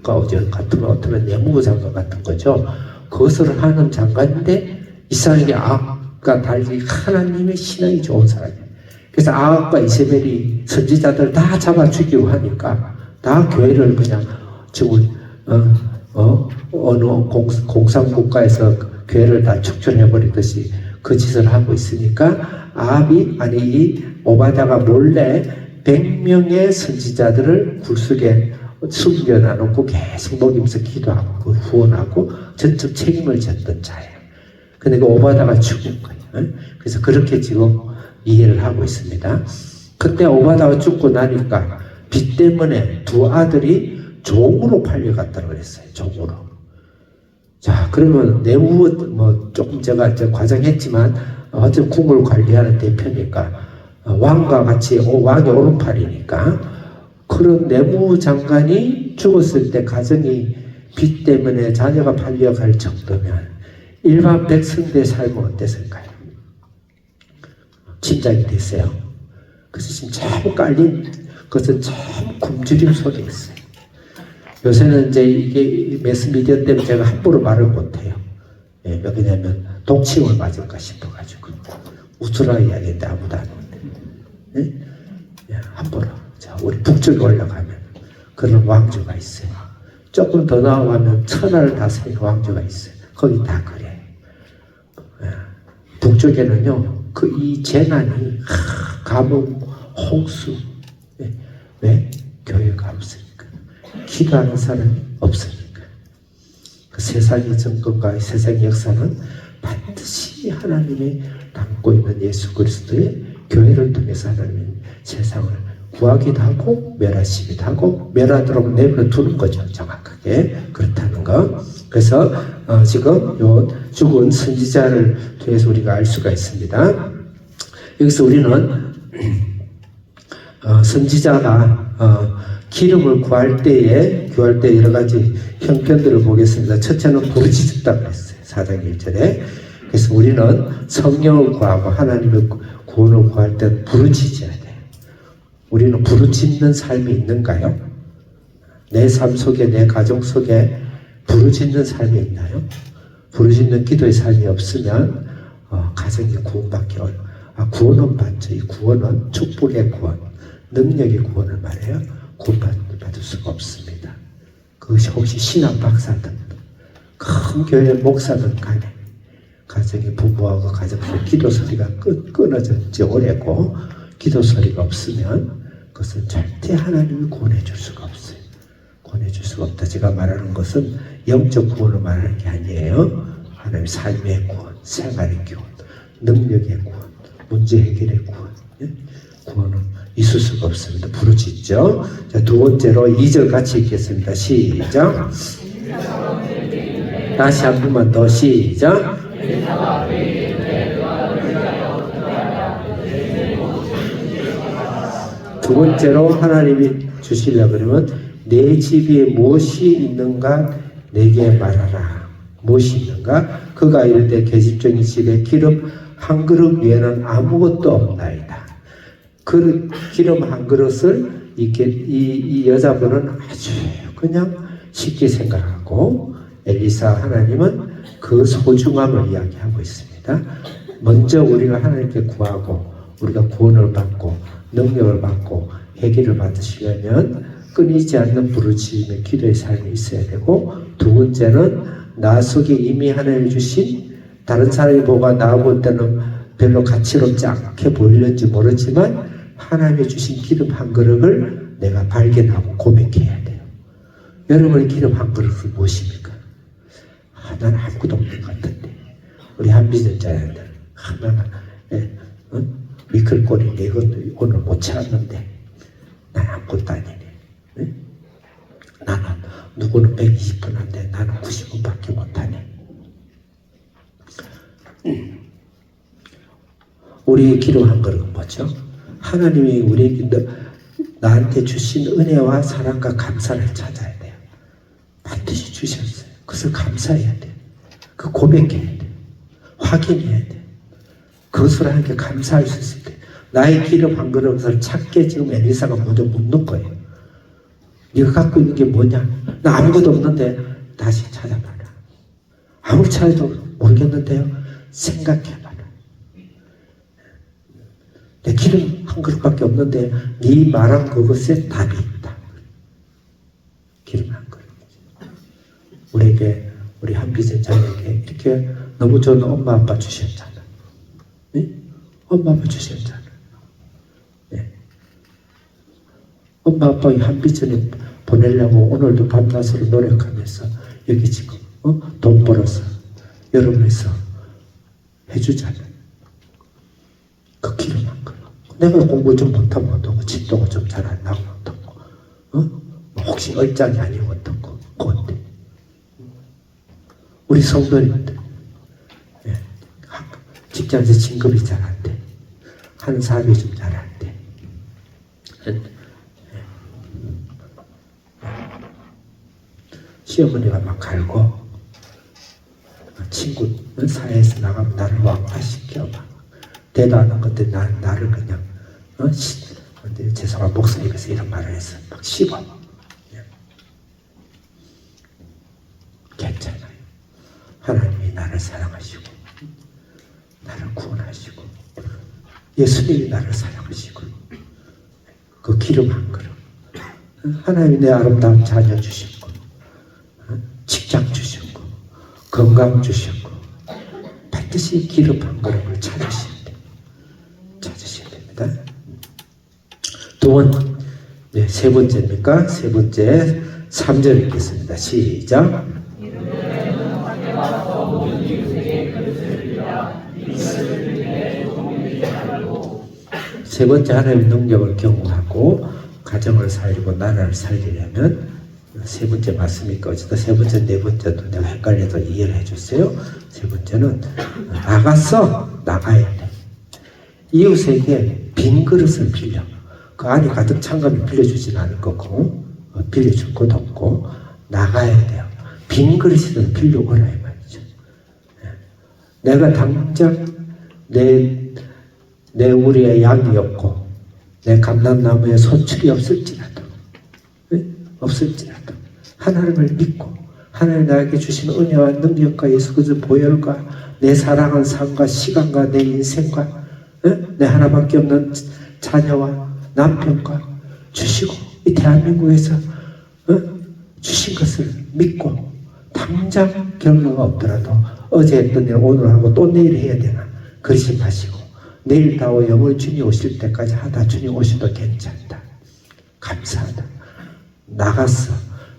어쩌면 내무부 장관 같은 거죠. 그것을 하는 장관인데 이 사람이 아합과 달리 하나님의 신앙이 좋은 사람이에요. 그래서 아합과 이세벨이 선지자들 다 잡아 죽이고 하니까 다 교회를 그냥 지금 어느 공산국가에서 교회를 다 축출해버리듯이 그 짓을 하고 있으니까 이 오바댜가 몰래 100명의 선지자들을 굴속에 숨겨놔놓고 계속 먹이면서 기도하고 후원하고 전적 책임을 졌던 자예요. 근데 그 오바댜가 죽은 거예요. 그래서 그렇게 지금 이해를 하고 있습니다. 그때 오바댜가 죽고 나니까 빚 때문에 두 아들이 종으로 팔려갔다고 그랬어요. 종으로. 자, 그러면 내무 조금 제가 과장했지만 어쨌든 궁을 관리하는 대표니까 왕과 같이 왕의 오른팔이니까 그런 내무장관이 죽었을 때 가정이 빚 때문에 자녀가 팔려갈 정도면 일반 백성들의 삶은 어땠을까요? 짐작이 됐어요. 그래서 지금 참 깔린 것은 참 굶주림 속에 있어요. 요새는 이제 이게 매스미디어 때문에 제가 함부로 말을 못해요. 왜냐면 독침을 맞을까 싶어가지고 웃으라 이야기했는데 아무도 안 오는데 함부로. 자, 우리 북쪽에 올라가면 그런 왕조가 있어요. 조금 더 나아가면 천하를 다스리는 왕조가 있어요. 거기 다 그래요. 북쪽에는요 이 재난이 가뭄, 홍수. 왜? 교회가 없으니까. 기도하는 사람이 없으니까. 그 세상의 정권과 세상의 역사는 반드시 하나님의 담고 있는 예수 그리스도의 교회를 통해서 하나님은 세상을 구하기도 하고 멸하시기도 하고 멸하도록 내버려 두는 거죠. 정확하게 그렇다는 거. 그래서 지금 요 죽은 선지자를 통해서 우리가 알 수가 있습니다. 여기서 우리는 선지자가 기름을 구할 때 여러 가지 형편들을 보겠습니다. 첫째는 부르짖었다고 했어요. 4장 1절에. 그래서 우리는 성령을 구하고 하나님의 구원을 구할 때 부르짖어야 돼요. 우리는 부르짖는 삶이 있는가요? 내 삶 속에, 내 가정 속에 부르짖는 삶이 있나요? 부르짖는 기도의 삶이 없으면 가정이 구원받기 구원은 받죠. 이 구원은 축복의 구원, 능력의 구원을 말해요. 구원받을 수가 없습니다. 그것이 혹시 신학 박사든 큰 교회 목사든 간에 가정의 부부하고 가정 속 기도 소리가 끊어진 지 오래고 기도 소리가 없으면 그것은 절대 하나님을 구원해 줄 수가 없어요. 구원해 줄 수가 없다. 제가 말하는 것은 영적 구원을 말하는 게 아니에요. 하나님의 삶의 구원, 생활의 구원, 능력의 구원, 문제 해결의 구원, 예? 구원은 있을 수가 없습니다. 부르짖죠. 자, 두 번째로 2절 같이 읽겠습니다. 시작. 다시 한 번만 더 시작. 두 번째로 하나님이 주시려고 그러면 내 집에 무엇이 있는가 내게 말하라. 무엇이 있는가? 그가 이르되 계집종이 집에 기름 한 그릇 외에는 아무것도 없나이다. 그 기름 한 그릇을 이 여자분은 아주 그냥 쉽게 생각하고 엘리사 하나님은 그 소중함을 이야기하고 있습니다. 먼저 우리가 하나님께 구하고 우리가 구원을 받고 능력을 받고 회개를 받으시려면 끊이지 않는 부르짖음의 기도의 삶이 있어야 되고, 두 번째는 나 속에 이미 하나님이 주신, 다른 사람이 보고 나 볼 때는 별로 가치롭지 않게 보이는지 모르지만 하나님이 주신 기름 한 그릇을 내가 발견하고 고백해야 돼요. 여러분의 기름 한 그릇은 무엇입니까? 나는 아무것도 없는 것 같은데. 우리 한비전자들 하나는 미끌거리인데 이건 오늘 못 채웠는데 난 아무것도 아니네. 네? 나는 누구는 120분 한데 나는 90분밖에 못하네. 우리의 기름 한 그릇은 뭐죠? 하나님이 우리에게 나한테 주신 은혜와 사랑과 감사를 찾아야 돼요. 반드시 주셨어요. 그것을 감사해야 돼요. 그 고백해야 돼요. 확인해야 돼요. 그것으로 하나님께 감사할 수 있을 때 나의 기름 한 그릇을 찾게 지금 엘리사가 먼저 묻는 거예요. 네가 갖고 있는 게 뭐냐? 나 아무것도 없는데 다시 찾아봐라. 아무리 찾아도 모르겠는데요. 생각해봐라. 내 기름 한 그릇밖에 없는데 네 말한 그것에 답이 있다. 기름 한 그릇. 우리에게, 우리 한비전자에게 이렇게 너무 좋은 엄마 아빠 주셨잖아. 네? 엄마 아빠 주셨잖아. 네. 엄마 아빠 한비전에 보내려고 오늘도 밤낮으로 노력하면서 여기 지금 돈 벌어서 여러분에서 해주잖아. 그 기름 한 그릇. 내가 공부 좀 못하면 어떡고, 집도가 좀 잘 안 나오면 어떡고, 혹시 얼짱이 아니면 어떡고, 그건데. 우리 성도님들, 예, 직장에서 진급이 잘 안 돼. 하는 사업이 좀 잘 안 돼. 시어머니가 막 갈고, 친구 사회에서 나가면 나를 왕따시켜. 대도 안 한 건데 나를 그냥 근데 죄송한 목사님께서 이런 말을 해서 막 씹어. 괜찮아요. 하나님이 나를 사랑하시고 나를 구원하시고 예수님이 나를 사랑하시고 그 기름 한 그릇, 하나님이 내 아름다운 자녀 주셨고 직장 주셨고 건강 주셨고 반드시 기름 한 그릇을 찾으셔야 됩니다. 세 번째입니까? 세 번째 3절 읽겠습니다. 시작. 세 번째, 하나님의 능력을 경험하고 가정을 살리고 나라를 살리려면 세 번째 맞습니까? 어쨌든 세 번째, 네 번째도 내가 헷갈려서 이해를 해줬어요. 세 번째는 나가야 돼. 이웃에게 빈 그릇을 빌려. 그 안에 가득 찬 거는 빌려주지는 않을 거고, 빌려줄 것도 없고, 나가야 돼요. 빈 그릇이든 빌려오라 이 말이죠. 내가 당장 내 우리의 양이 없고, 내 감람나무에 소출이 없을지라도, 하나님을 믿고, 하나님 나에게 주신 은혜와 능력과 예수 그리스도의 보혈과 내 사랑한 삶과 시간과 내 인생과 내 하나밖에 없는 자녀와 남편과 주시고 이 대한민국에서 주신 것을 믿고 당장 결과가 없더라도 어제 했던 일 오늘 하고 또 내일 해야 되나 그러지 마시고 내일 다 영원히 주님 오실 때까지 하다 주님 오셔도 괜찮다. 감사하다. 나가서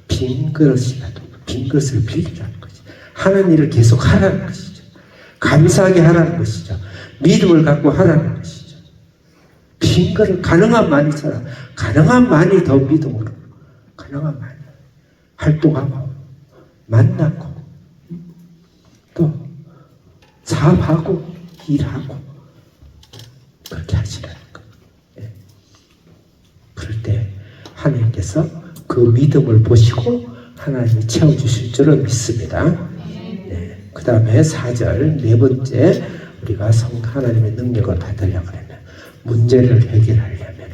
빈 그릇이라도 빈 그릇을 빌리라는 것이죠. 하는 일을 계속 하라는 것이죠. 감사하게 하라는 것이죠. 믿음을 갖고 하라는 것이죠. 긴 거를 가능한 많이 써라. 가능한 많이 더 믿음으로. 가능한 많이. 활동하고, 만나고, 또 사업하고, 일하고, 그렇게 하시라는 거예요. 예. 그럴 때 하나님께서 그 믿음을 보시고 하나님이 채워주실 줄을 믿습니다. 그 다음에 4절 네 번째 우리가 하나님의 능력을 받으려고 하면 문제를 해결하려면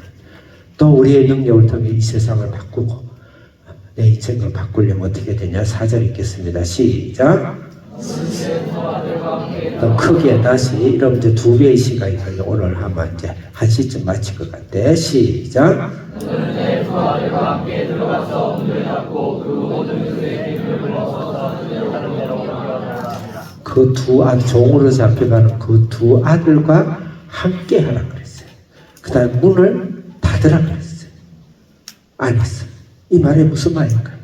또 우리의 능력을 통해 이 세상을 바꾸고 내 인생을 바꾸려면 어떻게 되냐. 4절 읽겠습니다. 시작. 더 크게 다시 여러분 이제 2배의 시간이 걸려 오늘 한번 이제 1시쯤 마칠 것 같아. 시작. 그 두 아들 종으로 잡혀가는 그 두 아들과 함께 하라 그랬어요. 그 다음에 문을 닫으라 그랬어요. 안 했어요. 이 말이 무슨 말일까요?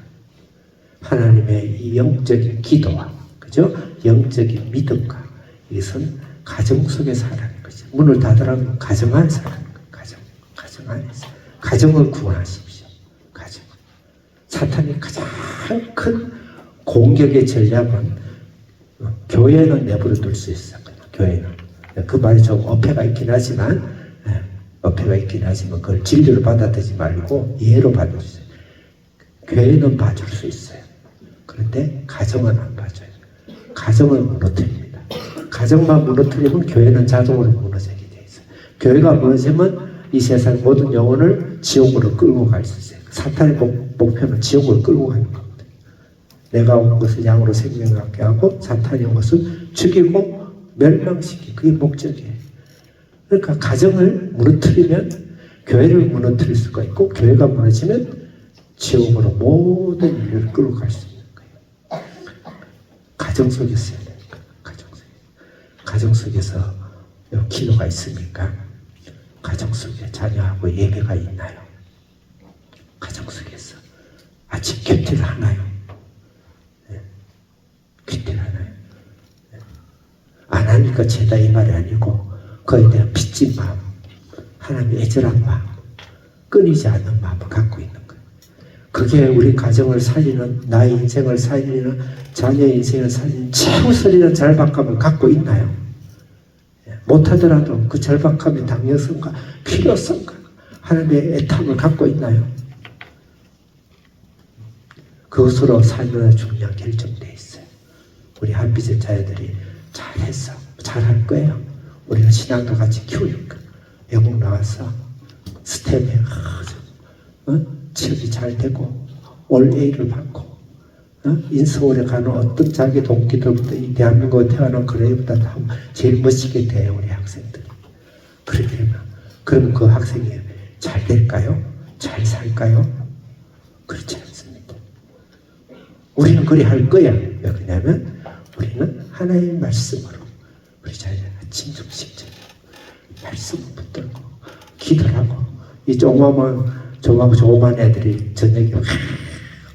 하나님의 이 영적인 기도와 그죠? 영적인 믿음과 이것은 가정 속에서 하라는 거죠. 문을 닫으라면 가정 안에서 하라는 거예요. 가정 안에서. 가정을 구원하십시오. 가정. 사탄이 가장 큰 공격의 전략은 교회는 내버려 둘 수 있어요. 교회는. 그 말이 좀 어폐가 있긴 하지만 그걸 진리로 받아들이지 말고 예로 받아주세요. 교회는 봐줄 수 있어요. 그런데 가정은 안 봐줘요. 가정을 무너뜨립니다. 가정만 무너뜨리면 교회는 자동으로 무너지게 돼 있어요. 교회가 무너지면 이 세상 모든 영혼을 지옥으로 끌고 갈 수 있어요. 사탄의 목표는 지옥으로 끌고 가는 겁니다. 내가 온 것을 양으로 생명을 갖게 하고 사탄이 온 것을 죽이고 멸망시키고 그게 목적이에요. 그러니까 가정을 무너뜨리면 교회를 무너뜨릴 수가 있고 교회가 무너지면 지옥으로 모든 인류를 끌고 갈 수 있는 거예요. 가정 속에서 해야 되니까. 가정 속에서 기도가 있습니까? 가정 속에 자녀하고 예배가 있나요? 가정 속에서 아침 큐티를 하나요? 큐티를 하나요? 안 하니까 죄다 이 말이 아니고 그에 대한 빚진 마음, 하나님의 애절한 마음, 끊이지 않는 마음을 갖고 있는 거예요. 그게 우리 가정을 살리는, 나의 인생을 살리는, 자녀의 인생을 살리는 최우선이라는 절박감을 갖고 있나요? 못하더라도 그 절박함의 당연성과 필요성과 하나님의 애탐을 갖고 있나요? 그것으로 살면 중요한 결정되어 있어요. 우리 한빛의 자녀들이 잘했어. 잘할 거예요. 우리는 신앙도 같이 키우니까. 외국 나와서 스템에 취업이 잘 되고 올 A를 받고 인서울에 가는 어떤 자기 동기들보다 이 대한민국에 태어난 그레이보다 제일 멋지게 돼요. 우리 학생들이. 그렇게 되면 그럼 그 학생이 잘 될까요? 잘 살까요? 그렇지 않습니다. 우리는 그리 할 거야. 왜 그러냐면 우리는 하나님의 말씀으로 우리 자녀 아침 점심 저녁 말씀을 붙들고 기도를 하고 이 조그만 애들이 저녁에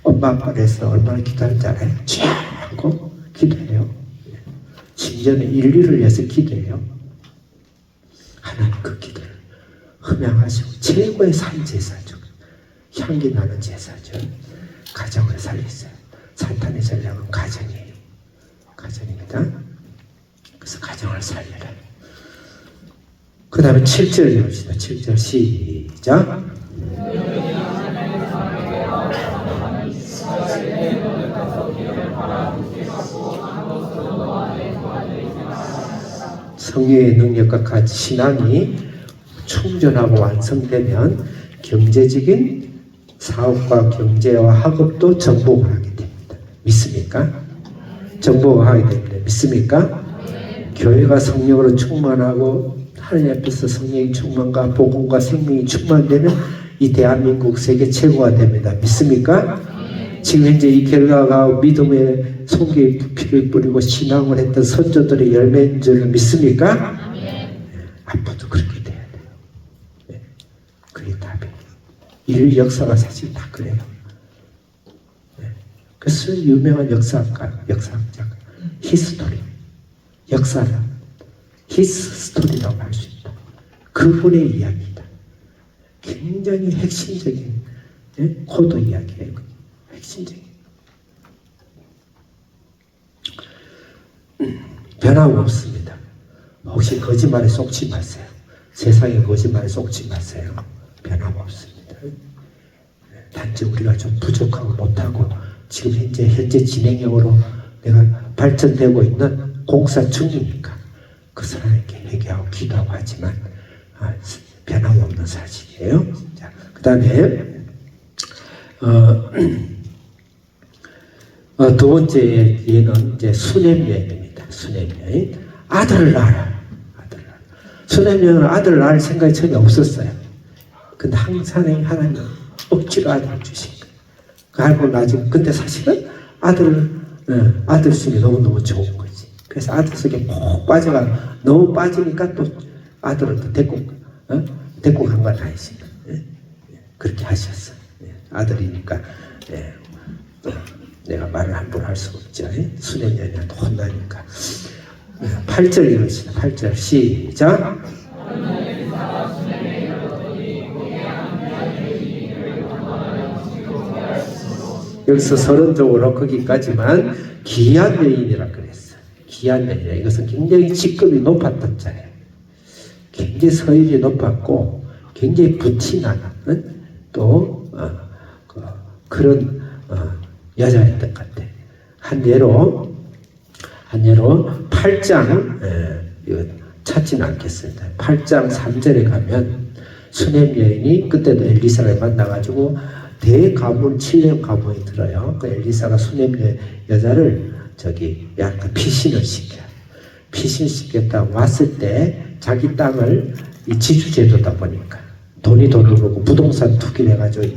엄마 아빠를 해서 얼마나 기도하는지 알아요? 쫙 하고 기도해요. 심지어는 인류를 위해서 기도해요. 하나님 그 기도를 흠양하시고 최고의 산제사죠. 향기 나는 제사죠. 가정을 살리세요. 사탄의 전략은 가정이에요. 가정입니다. 그래서 가정을 살려라. 그 다음에 7절 봅시다. 7절 시작. 성령의 능력과 같이 신앙이 충전하고 완성되면 경제적인 사업과 경제와 학업도 정복을 하게 됩니다. 믿습니까? 정복을 하게 됩니다. 믿습니까? 교회가 성령으로 충만하고 하나님 앞에서 성령의 충만과 복음과 생명이 충만되면 이 대한민국 세계 최고가 됩니다. 믿습니까? 지금 현재 이 결과가 믿음의 속에 피를 뿌리고 신앙을 했던 선조들의 열매인 줄 믿습니까? 앞으로도 그렇게 돼야 돼요. 네. 그게 답이에요. 인류 역사가 사실 다 그래요. 네. 그래서 유명한 역사학자가 히스토리, 역사를 히스토리라고 할 수 있다. 그분의 이야기다. 굉장히 핵심적인 코드 이야기예요. 핵심적인. 변함없습니다. 혹시 거짓말에 속지 마세요. 세상의 거짓말에 속지 마세요. 변함없습니다. 단지 우리가 좀 부족하고 못하고 지금 현재 진행형으로 내가 발전되고 있는 공사 중이니까 그 사람에게 회개하고 기도하고 하지만 변함없는 사실이에요. 자, 그 다음에 두 번째 예는 이제 수냄여인입니다. 수냄여인. 아들을 낳아라. 아들을 낳아라. 수냄여인은 아들을 낳을 생각이 전혀 없었어요. 근데 항상 하나님은 억지로 아들을 주신 거예요. 알고 나중에 근데 사실은 아들 수이 너무너무 좋은 거지. 그래서 아들 속에 푹 빠져가 너무 빠지니까 또 아들을 또 데리고 간 건 아니지. 그렇게 하셨어. 아들이니까 내가 말을 함부로 할 수 없죠. 수냄여인한테 혼나니까. 8절 읽읍시다. 8절 시작. 여기서 서론적으로 거기까지만 귀한 여인이라 그랬어요. 귀한 여인이라. 이것은 굉장히 직급이 높았던 자예요. 굉장히 서열이 높았고 굉장히 부티나는 또 그런 여자였던 것 같아요. 한 예로 8장 찾지는 않겠습니다. 8장 3절에 가면 수냄 여인이 그때도 엘리사를 만나가지고 대가문 7년 가문이 들어요. 그 엘리사가 수냄 여자를 약간 피신을 시켜요. 피신시켰다고 왔을 때 자기 땅을 이 지주제도다 보니까 돈이 돈을 벌고 부동산 투기를 해가지고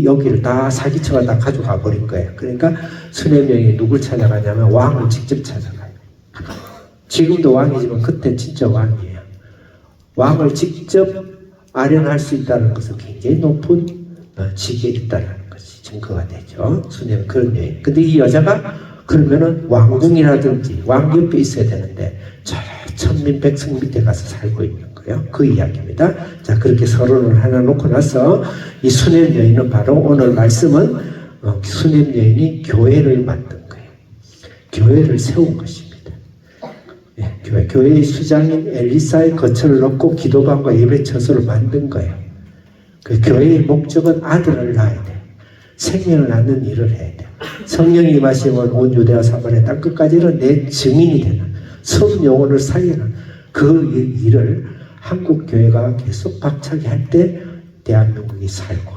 여기를 다 사기쳐가 다 가져가 버린 거예요. 그러니까 수냄여인이 누굴 찾아가냐면 왕을 직접 찾아가요. 지금도 왕이지만 그때 진짜 왕이에요. 왕을 직접 아련할 수 있다는 것은 굉장히 높은 직에 있다는 것이 증거가 되죠. 수냄 그런 여인. 근데 이 여자가 그러면은 왕궁이라든지 왕 옆에 있어야 되는데 저 천민 백성 밑에 가서 살고 있는 거예요. 그 이야기입니다. 자, 그렇게 서론을 하나 놓고 나서 이 수냄 여인은 바로 오늘 말씀은 수냄 여인이 교회를 만든 거예요. 교회를 세운 것입니다. 교회의 수장인 엘리사의 거처를 놓고 기도방과 예배 처소를 만든 거예요. 그 교회의 목적은 아들을 낳아야 돼요. 생명을 낳는 일을 해야 돼요. 성령이 임하시면 온 유대와 사마리아 땅 끝까지는 내 증인이 되는 섬 영혼을 살리는 그 일을 한국 교회가 계속 박차게 할 때 대한민국이 살고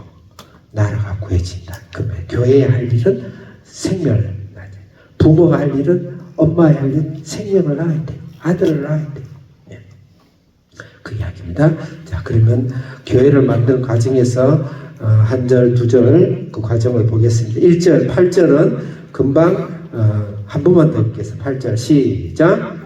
나라가 구해진다. 그러면 교회의 할 일은 생명을 낳아야 돼요. 부모가 할 일은 엄마의 할 일은 생명을 낳아야 돼요. 아들을 낳아야 돼요. 그 이야기입니다. 자, 그러면 교회를 만드는 과정에서 한 절, 두 절 그 과정을 보겠습니다. 1절, 8절은 금방 한 번만 더 읽겠습니다. 8절 시작.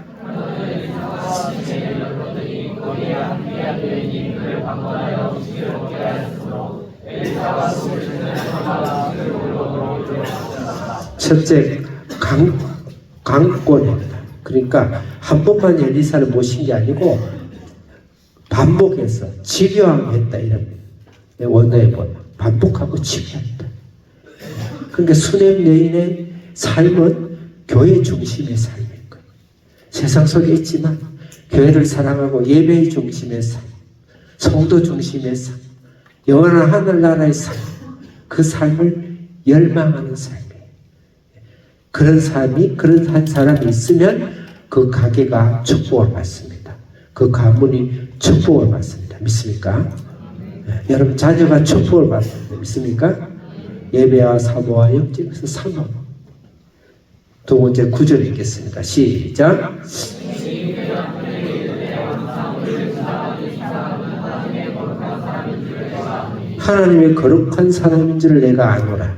첫째, 강권입니다. 그러니까 한 번만 엘리사를 모신 게 아니고 반복해서 집요하게 했다. 이런 원어에 보면 반복하고 집요했다. 그러니까 수냄 여인의 삶은 교회 중심의 삶인 거예요. 세상 속에 있지만 교회를 사랑하고 예배의 중심의 삶, 성도 중심의 삶, 영원한 하늘나라의 삶, 그 삶을 열망하는 삶이에요. 그런 한 사람이 있으면 그 가게가 축복을 받습니다. 그 가문이 축복을 받습니다. 믿습니까? 여러분 자녀가 축복을 받습니다. 믿습니까? 예배와 사모와 영적에서 사모. 두 번째 9절 읽겠습니다. 시작. 하나님의 거룩한 사람인 줄 내가 아노라.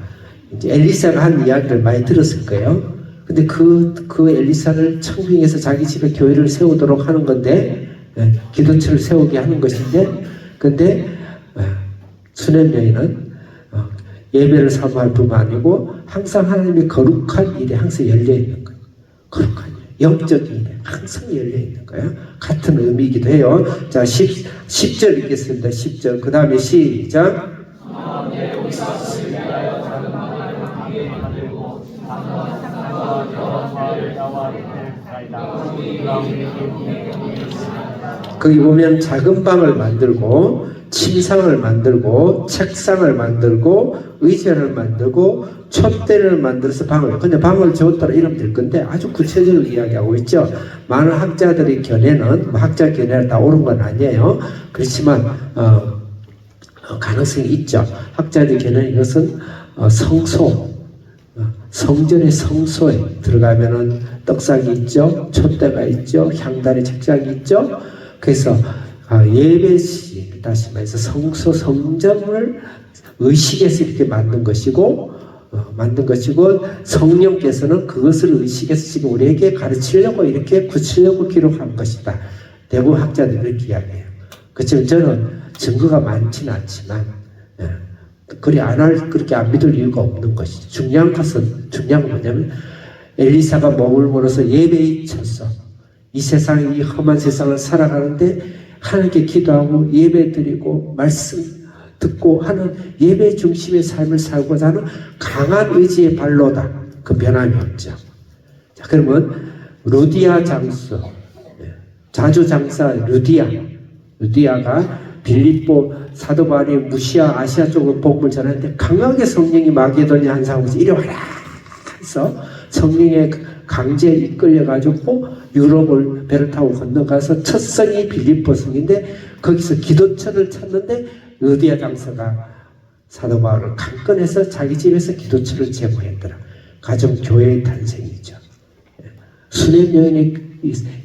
이제 엘리사가 한 이야기를 많이 들었을 거예요. 근데 그 엘리사를 청빙해서 자기 집에 교회를 세우도록 하는 건데, 기도처를 세우게 하는 것인데, 근데 수냄 여인은 예배를 사모할 뿐만 아니고 항상 하나님의 거룩한 일에 항상 열려 있는 거예요. 거룩한 일. 영적인 게 항상 열려 있는 거예요. 같은 의미이기도 해요. 자, 10절 읽겠습니다. 10절. 그 다음에 시작. 거기 보면 작은 방을 만들고 침상을 만들고 책상을 만들고 의자를 만들고 촛대를 만들어서 근데 방을 지었더라 이러면 될 건데 아주 구체적으로 이야기하고 있죠. 많은 학자들의 견해는 학자 견해를 다 옳은 건 아니에요. 그렇지만 가능성이 있죠. 학자들의 견해는 이것은 성전의 성소에 들어가면은 떡상이 있죠, 촛대가 있죠, 향단의 책장이 있죠. 그래서 예배시 다시 말해서 성전을 의식해서 이렇게 만든 것이고 성령께서는 그것을 의식해서 지금 우리에게 가르치려고 이렇게 굳히려고 기록한 것이다. 대부분 학자들이 그렇게 이야기해요. 그렇지만 저는 증거가 많지는 않지만 그렇게 안 믿을 이유가 없는 것이죠. 중요한 건 뭐냐면 엘리사가 몸을 멀어서 예배에 쳤어. 이 세상, 이 험한 세상을 살아가는데 하나님께 기도하고 예배 드리고 말씀 듣고 하는 예배 중심의 삶을 살고자 하는 강한 의지의 발로다. 그 변함이 없죠. 자, 그러면 루디아 장수, 자주 장사 루디아가 빌립보 사도 바울이 무시아 아시아 쪽으로 복음을 전하는데 강하게 성령이 마게도냐 한 사람에서 이리 와라 해서 성령의 강제에 이끌려가지고 유럽을 배를 타고 건너가서 첫 성이 빌립보 성인데 거기서 기도처를 찾는데 루디아 장사가 사도 바울을 강권해서 자기 집에서 기도처를 제공했더라. 가정교회의 탄생이죠. 수냄 여인이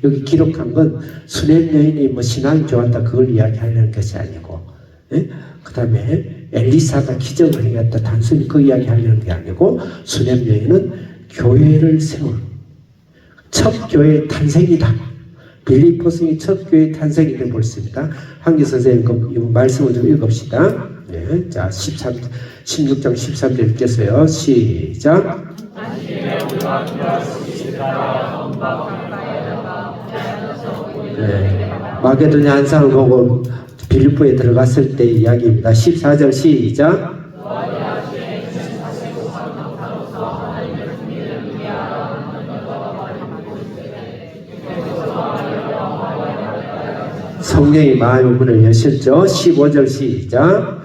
여기 기록한 건 수냄 여인이 뭐 신앙이 좋았다 그걸 이야기하려는 것이 아니고 그 다음에 엘리사가 기적을 행했다 단순히 그 이야기하려는 게 아니고 수냄 여인은 교회를 세운 첫 교회의 탄생이다. 빌립보 성이 첫 교회의 탄생이 되어 있습니다. 한기 선생님 이 말씀을 좀 읽읍시다. 네, 자 16장 13절 읽겠어요. 시작. 네, 마게도냐 한상을 보고 빌립보에 들어갔을 때 이야기입니다. 14절 시작. 성령이 마음의 문을 여셨죠. 15절 시작.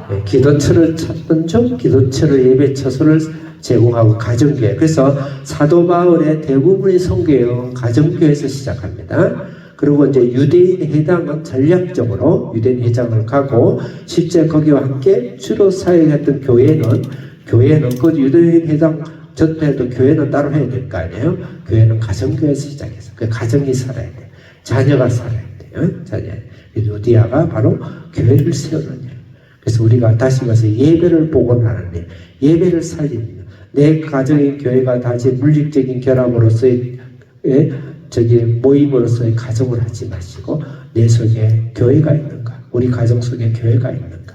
네, 기도처를 찾던 중 기도처를 예배 처소를 제공하고 가정교회. 그래서 사도 바울의 대부분의 선교회는 가정교회에서 시작합니다. 그리고 이제 유대인 회당은 전략적으로 유대인 회장을 가고 실제 거기와 함께 주로 사역했던 교회는 그 유대인 회당 전체도 교회는 따로 해야 될 거 아니에요. 교회는 가정교회에서 시작해서 그 가정이 살아야 돼. 자녀가 살아야 돼요. 자녀. 루디아가 바로 교회를 세우는 일. 그래서 우리가 다시 말해서 예배를 복원하는 일, 예배를 살리는 일. 내 가정의 교회가 다시 물리적인 결합으로서의 모임으로서의 가정을 하지 마시고 내 속에 교회가 있는가, 우리 가정 속에 교회가 있는가.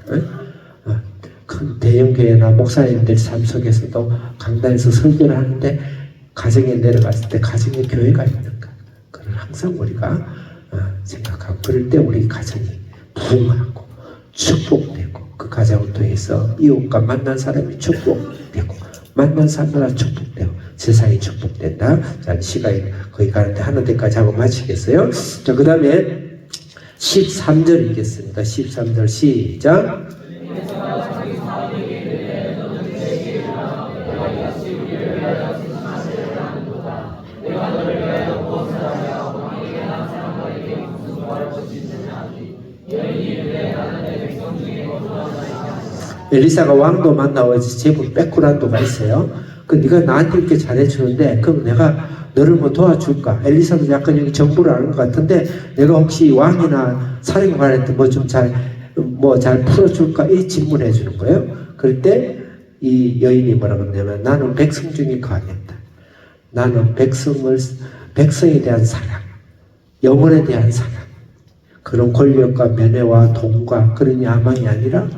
큰 대형 교회나 목사님들 삶 속에서도 강단에서 설교를 하는데 가정에 내려갔을 때 가정에 교회가 있는가, 그걸 항상 우리가 생각하고 그럴 때 우리 가정이 부흥하고 축복되고 그 가정을 통해서 이웃과 만난 사람이 축복되고 만난 사람마다 축복되고 세상이 축복된다. 자, 시간이 거의 가는데 하는 데까지 하고 마치겠어요. 자, 그 다음에 13절 읽겠습니다. 13절 시작. 엘리사가 왕도 만나고 제법 빼꾸란도가 있어요. 그 네가 나한테 이렇게 잘해주는데 그럼 내가 너를 뭐 도와줄까? 엘리사도 약간 여기 정보를 아는 것 같은데 내가 혹시 왕이나 사령관한테 뭐 좀 잘 풀어줄까? 이 질문을 해주는 거예요. 그럴 때 이 여인이 뭐라고 하냐면 나는 백성 중에 거하겠다. 나는 백성에 대한 사랑, 영혼에 대한 사랑, 그런 권력과 명예와 돈과 그런 야망이 아니라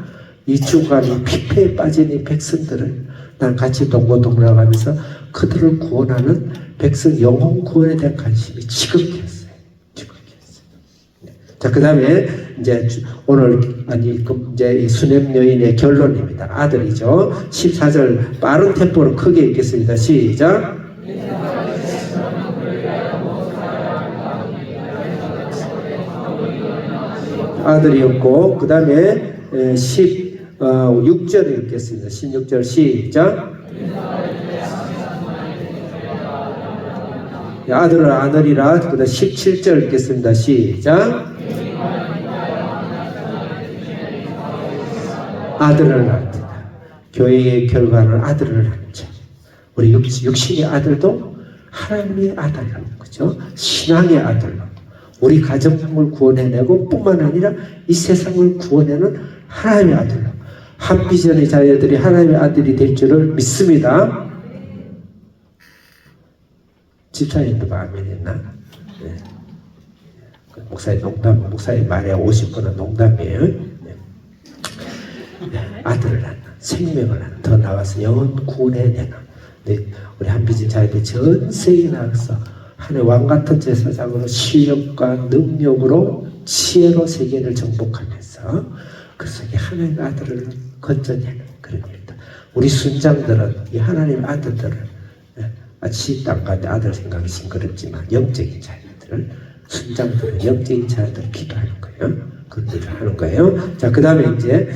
이 주관이 피폐에 빠진 이 백성들을 난 같이 동고동락하면서 그들을 구원하는 백성 영혼 구원에 대한 관심이 지극히 했어요. 자, 그 다음에 이제 오늘 이제 이 수냄 여인의 결론입니다. 아들이죠. 14절 빠른 템포로 크게 읽겠습니다. 시작. 아들이었고 그 다음에 16절 읽겠습니다. 16절 시작. 아들을 안으리라. 그 다음 17절 읽겠습니다. 시작. 아들을 낳다. 교회의 결과는 아들을 낳죠. 우리 육신의 아들도 하나님의 아들로, 그죠? 신앙의 아들로 우리 가정을 구원해내고 뿐만 아니라 이 세상을 구원해내는 하나님의 아들로 한비전의 자녀들이 하나님의 아들이 될 줄을 믿습니다. 집사님도 아멘 했나? 네. 목사님 농담, 목사님 말에 50%는 농담이에요. 네. 아들을 낳는, 생명을 낳는, 더 나아가서 영혼 구원해내는 우리 한비전 자녀들이 전 세계에 나가서 하나님의 왕같은 제사장으로 실력과 능력으로 지혜로 세계를 정복하면서 그 속에 하나님의 아들을 건져내는 그런 일이다. 우리 순장들은 이 하나님의 아들들을 지 땅가운데 아들 생각이 싱그럽지만 영적인 자녀들을 순장들은 영적인 자녀들을 기도하는 거예요. 그런 일을 하는 거예요. 자, 그 다음에 이제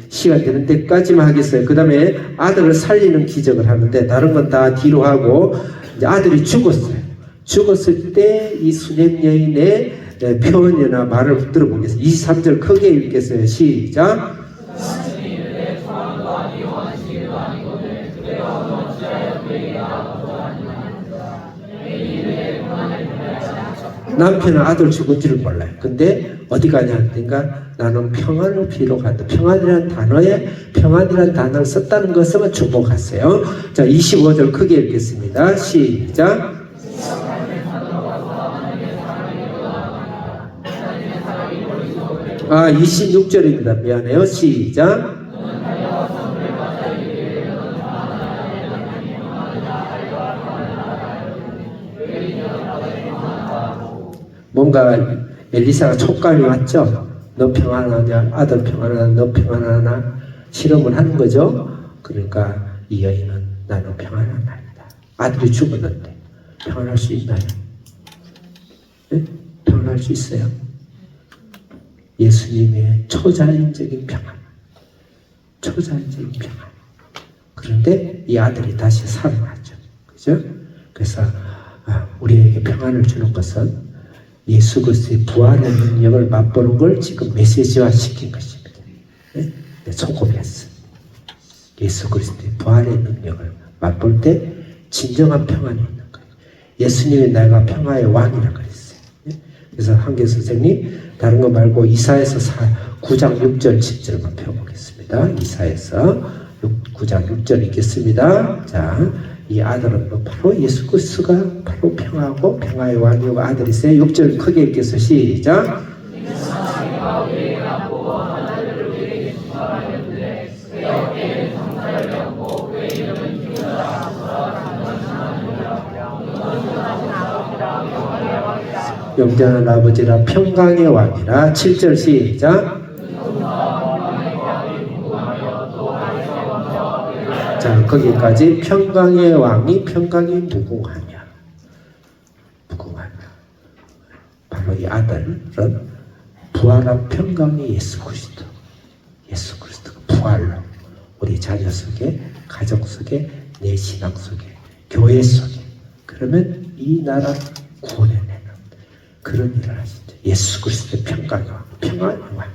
시간 되는 데까지만 하겠어요. 그 다음에 아들을 살리는 기적을 하는데 다른 건 다 뒤로 하고 이제 아들이 죽었어요. 죽었을 때 이 수냄 여인의 표현이나 말을 들어보겠습니다. 23절 크게 읽겠어요. 시작. 남편은 아들 죽은지를 몰라요. 근데 어디 가냐 하니까 나는 평안을 빌러 간다. 평안이라는 단어를 썼다는 것을 주목하세요. 자, 25절 크게 읽겠습니다. 시작. 26절입니다. 미안해요. 시작. 뭔가 엘리사가 촉감이 왔죠. 너 평안하냐? 아들 평안하냐? 너 평안하나? 실험을 하는 거죠. 그러니까 이 여인은 나는 평안한 나이다. 아들이 죽었는데 평안할 수 있나요? 네? 평안할 수 있어요? 예수님의 초자연적인 평안. 초자연적인 평안. 그런데 이 아들이 다시 살아나죠. 그죠? 그래서 우리에게 평안을 주는 것은 예수 그리스도의 부활의 능력을 맛보는 걸 지금 메시지화 시킨 것입니다. 네? 소고했어. 예수 그리스도의 부활의 능력을 맛볼 때 진정한 평안이 있는 거예요. 예수님이 내가 평화의 왕이라고 그랬어요. 네? 그래서 한계 선생님 다른 거 말고 이사야서 9장 6절 7절만 펴보겠습니다. 이사야서 9장 6절 읽겠습니다. 자, 이 아들은 바로 예수 그리스도가 바로 평화하고 평화의 왕이고 아들이세요. 6절 크게 읽겠어요. 시작. 영전한 아버지라 평강의 왕이라. 7절 시작. 자, 거기까지 평강의 왕이 평강이 무궁하냐. 무궁하냐. 바로 이 아들은 부활한 평강의 예수 그리스도. 예수 그리스도가 부활로 우리 자녀 속에, 가정 속에, 내 신앙 속에, 교회 속에. 그러면 이 나라 구원해내는 그런 일을 하시죠. 예수 그리스도의 평강의 왕, 평안의 왕.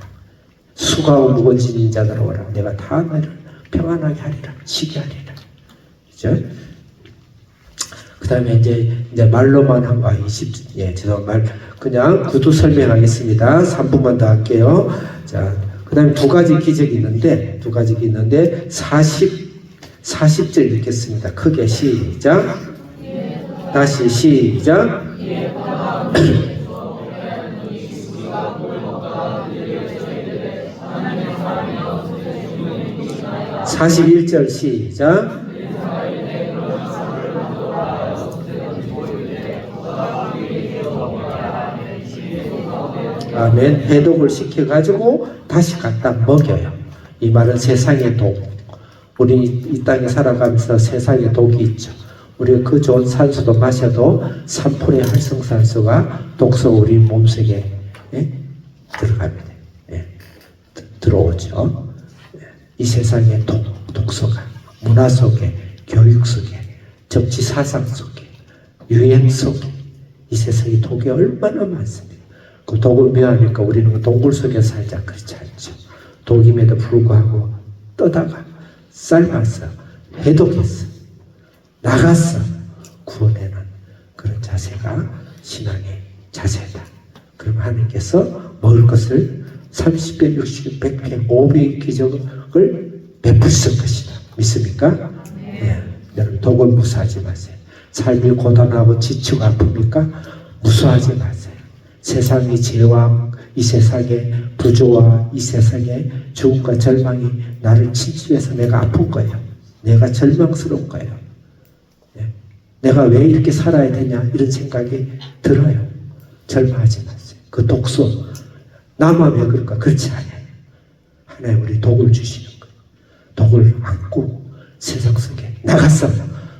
수고하고 무거워진 자들아 오라. 내가 다 너를 평안하게 하리라. 쉬게 하리라. 그죠? 그 다음에 이제 말로만 한 거, 죄송합니다. 그냥 구두 설명하겠습니다. 3분만 더 할게요. 자, 그 다음에 두 가지 기적이 있는데, 40절 읽겠습니다. 크게 시작. 다시 시작. 41절 시작. 아멘. 해독을 시켜가지고 다시 갖다 먹여요. 이 말은 세상의 독. 우리 이 땅에 살아가면서 세상의 독이 있죠. 우리가 그 좋은 산소도 마셔도 3%의 활성산소가 독소가 우리 몸속에 들어갑니다. 들어오죠. 이 세상의 독소가 문화 속에, 교육 속에, 정치 사상 속에, 유행 속에 이 세상의 독이 얼마나 많습니다. 그 독을 묘하니까 우리는 동굴 속에 살자 그렇지 않죠. 독임에도 불구하고 떠다가 삶아서 해독해서 나가서 구원하는 그런 자세가 신앙의 자세다. 그럼 하나님께서 먹을 것을 30배, 60배, 100배, 5배의 기적을 베푸실 것이다. 믿습니까? 네. 여러분 독을 무서워하지 마세요. 삶이 고단하고 지치고 아픕니까? 무서워하지 마세요. 세상의 죄와 이 세상의 부조와 이 세상의 죽음과 절망이 나를 침입해서 내가 아픈 거예요. 내가 절망스러운 거예요. 내가 왜 이렇게 살아야 되냐 이런 생각이 들어요. 절망하지 마세요. 그 독소 나만 왜 그럴까? 그렇지 않아요. 하나님 우리 독을 주시는 거예요. 독을 안고 세상 속에 나가서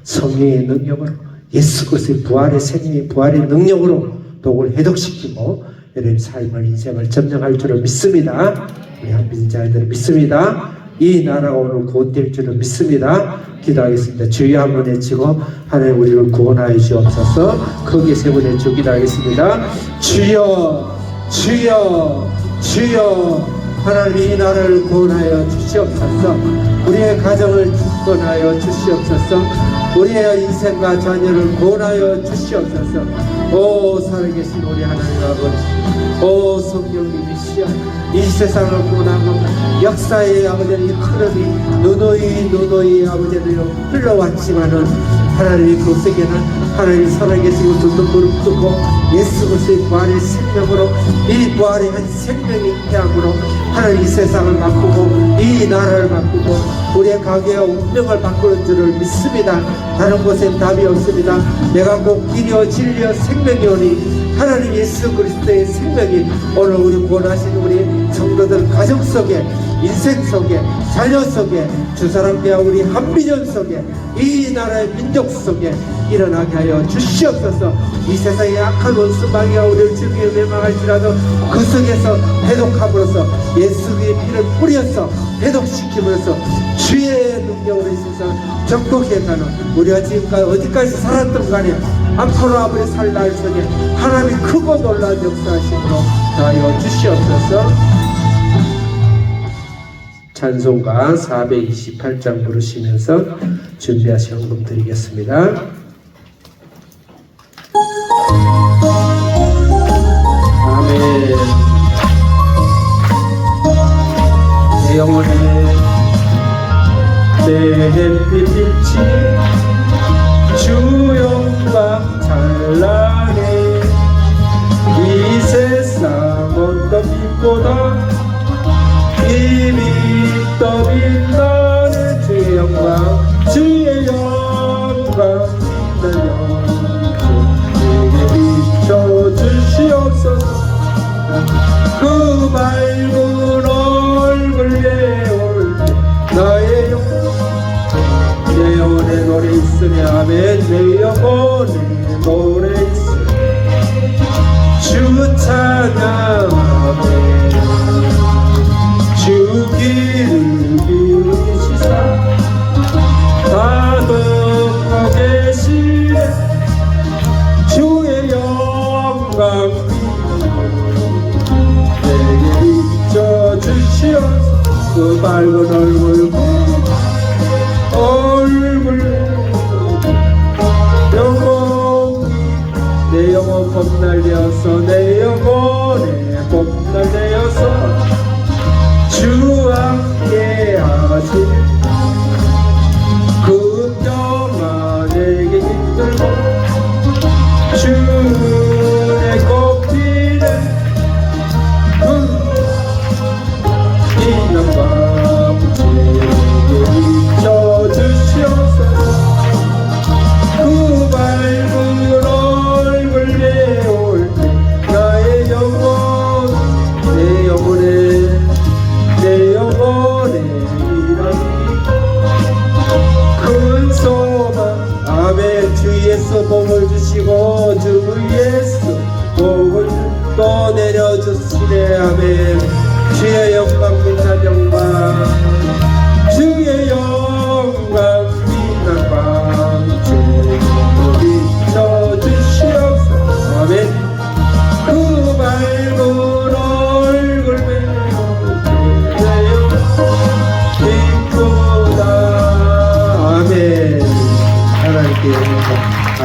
성령의 능력으로 예수 그리스도의 부활의 생명의 부활의 능력으로 독을 해독시키고 여러분 삶을 인생을 점령할 줄을 믿습니다. 우리 한빛 자녀들은 믿습니다. 이 나라가 오늘 구원될 줄을 믿습니다. 기도하겠습니다. 주여 한번 외치고 하나님 우리를 구원하여 주옵소서. 크게 세 번 외치고 기도하겠습니다. 주여 주여 주여 하나님 이 나라를 구원하여 주시옵소서. 우리의 가정을 구원하여 주시옵소서. 우리의 인생과 자녀를 구원하여 주시옵소서. 오 살아계신 우리 하나님 아버지, 오 성령님이시여 이 세상을 구원하고 역사의 아버지는 이 흐름이 누누이 아버지는 흘러왔지만은 하나님의 그 속에는 하나님이 살아계시고 두 무릎 꿇고 예수 그리스도의 부활의 생명으로 이 부활의 한 생명의 태양으로 하나님 이 세상을 바꾸고 이 나라를 바꾸고 우리의 가게와 운명을 바꾸는 줄을 믿습니다. 다른 곳엔 답이 없습니다. 내가 꼭 길이요 진리요 생명이오니 하나님 예수 그리스도의 생명이 오늘 우리 구원하신 우리 성도들 가정 속에 인생 속에 자녀 속에 주사랑대와 우리 한비전 속에 이 나라의 민족 속에 일어나게 하여 주시옵소서. 이 세상의 악한 원수마귀가 우리를 즐기며 멸망할지라도 그 속에서 해독함으로써 예수의 피를 뿌려서 해독시킴으로써 주의 능력으로 이 세상을 정복해가는 우리가 지금까지 어디까지 살았던 간에 앞으로 아버지 살 날 속에 하나님이 크고 놀라운 역사하심으로 하여 주시옵소서. 찬송가 428장 부르시면서 준비하신 헌금 드리겠습니다. 아멘. 내 영혼에 내 햇빛이 주 영광 찬란해 이 세상 어떤 빛보다 이미 떠빛나는 주의 영광 빛나며 내게 비춰주시옵소서. 그 밝은 얼굴에 올 때 나의 영혼 내 영혼에 노래 있으며 아멘. 내 영혼에 노래 있으며 주 찬양하며 주 길을 기울이시사 다 듣고 계시네 주의 영광 내게 비춰주시옵소서. 그 밝은 영혼이 내 영혼 봄날되어서 내 영혼에 봄날되어서 주 함께 하신 그 평화 내게 깃들고 주의 꽃피는 그 인연과 제게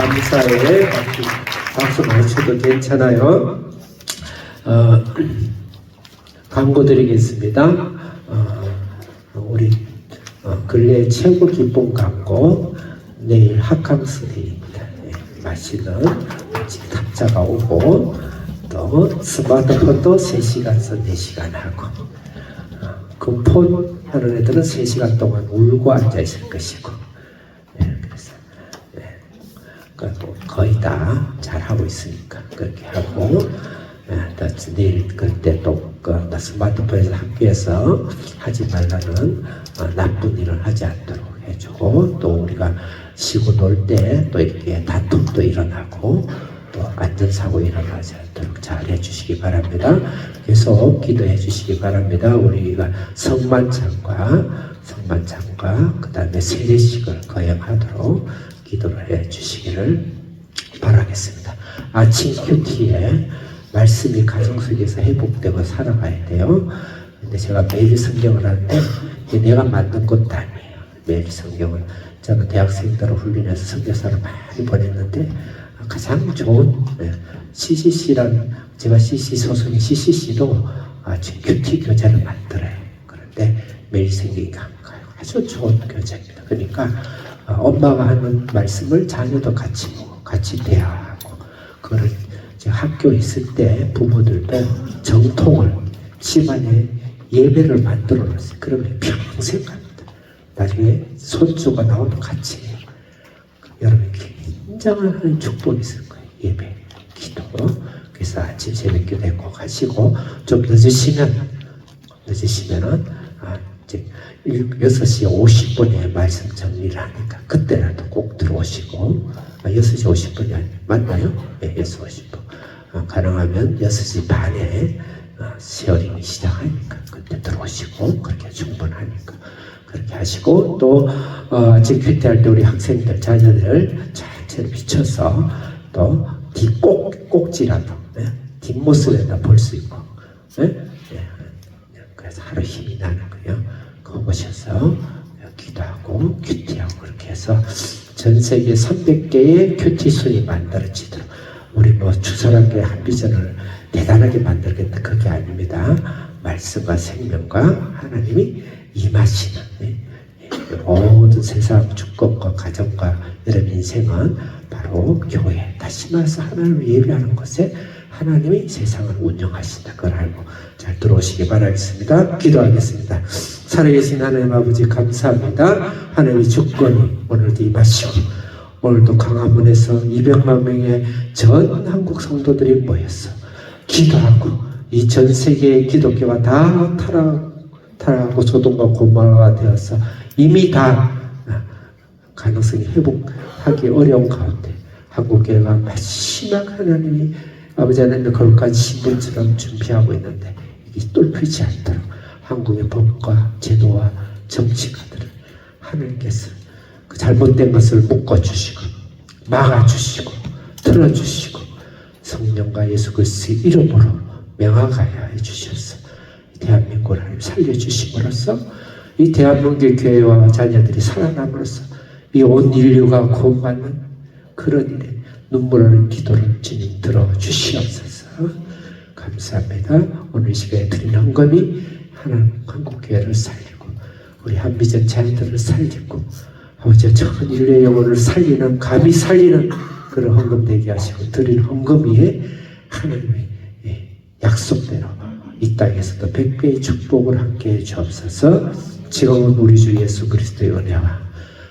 감사해. 박수 많이 쳐도 괜찮아요. 광고 드리겠습니다. 우리 근래 최고 기쁜 광고 내일 하캉스데이입니다. 맛있는 탑자가 오고 또 스마트폰도 3시간에서 4시간 하고 금폰 하는 애들은 3시간 동안 울고 앉아 있을 것이고 그래서 거의 다 잘하고 있으니까 그렇게 하고 내일 그때 또 스마트폰에서 학교에서 하지 말라는 나쁜 일을 하지 않도록 해주고 또 우리가 쉬고 놀 때 또 이렇게 다툼도 일어나고 또 안전사고 일어나지 않도록 잘 해주시기 바랍니다. 계속 기도해 주시기 바랍니다. 우리가 성만찬과 그 다음에 세례식을 거행하도록 기도를 해 주시기를 바라겠습니다. 아침 큐티에 말씀이 가정 속에서 회복되고 살아가야 돼요. 근데 제가 매일 성경을 하는데 내가 만든 것도 아니에요. 매일 성경을 저는 대학생들을 훈련해서 선교사를 많이 보냈는데 가장 좋은 CCC란 제가 CC 소속인 CCC도 지금 큐티 교재를 만들어요. 그런데 매일 성경이 아주 좋은 교재입니다. 그러니까 엄마가 하는 말씀을 자녀도 같이 보고 같이 대화하고 그거를 학교 있을 때 부모들도 정통을 집안에 예배를 만들어 놨어요. 그러면 평생 갑니다. 나중에 손주가 나오면 같이 해요. 여러분 굉장한 축복이 있을 거예요. 예배, 기도. 그래서 아침 새벽기도 꼭 하시고 좀 늦으시면은 이제 6시 50분에 말씀 정리를 하니까 그때라도 꼭 들어오시고 6시 50분이 아니에요. 맞나요? 네, 6시 50분. 가능하면 6시 반에 쉐어링이 시작하니까 그때 들어오시고 그렇게 충분하니까 그렇게 하시고 또 아침 큐티할 때 우리 학생들 자녀들 잘처럼 비춰서 또 꼭지라도 뒷모습에다 볼 수 있고 그래서 하루 힘이 나는 거예요. 그거 보셔서 기도하고 큐티하고 그렇게 해서 전 세계 300개의 큐티 순이 만들어지도록 우리 뭐 주설하게 한비전을 대단하게 만들겠다 그게 아닙니다. 말씀과 생명과 하나님이 임하시는 모든 세상 축복과 가정과 여러분 인생은 바로 교회 다시 말해서 하나님을 예배하는 곳에 하나님이 세상을 운영하신다. 그걸 알고 잘 들어오시기 바라겠습니다. 기도하겠습니다. 살아계신 하나님 아버지 감사합니다. 하나님의 주권이 오늘도 임하시고 오늘도 강화문에서 200만 명의 전 한국 성도들이 모였어 기도하고 이 전 세계의 기독교가 다 타락하고 소돔과 고모라가 되어서 이미 다 가능성이 회복하기 어려운 가운데 한국교회가 마지막 하나님이 아버지 하나님의 거룩한 신분처럼 준비하고 있는데 이게 뚫리지 않도록 한국의 법과 제도와 정치가들을 하나님께서 그 잘못된 것을 묶어주시고 막아주시고 틀어주시고 성령과 예수 그리스도의 이름으로 명하게 해주셔서 대한민국을 하나님 살려주심으로써 이 대한민국의 교회와 자녀들이 살아남으로써 이 온 인류가 구원받는 그런 일에 눈물 흘리는 기도를 주님 들어주시옵소서. 감사합니다. 오늘 시간에 드린 헌금이 하나님 한국교회를 살리고 우리 한비전 자녀들을 살리고 아버지 전 인류의 영혼을 살리는 감히 살리는 그런 헌금 되게 하시고 드린 헌금 위에 하나님의 약속대로 이 땅에서도 100배의 축복을 함께 해 주옵소서. 지금은 우리 주 예수 그리스도의 은혜와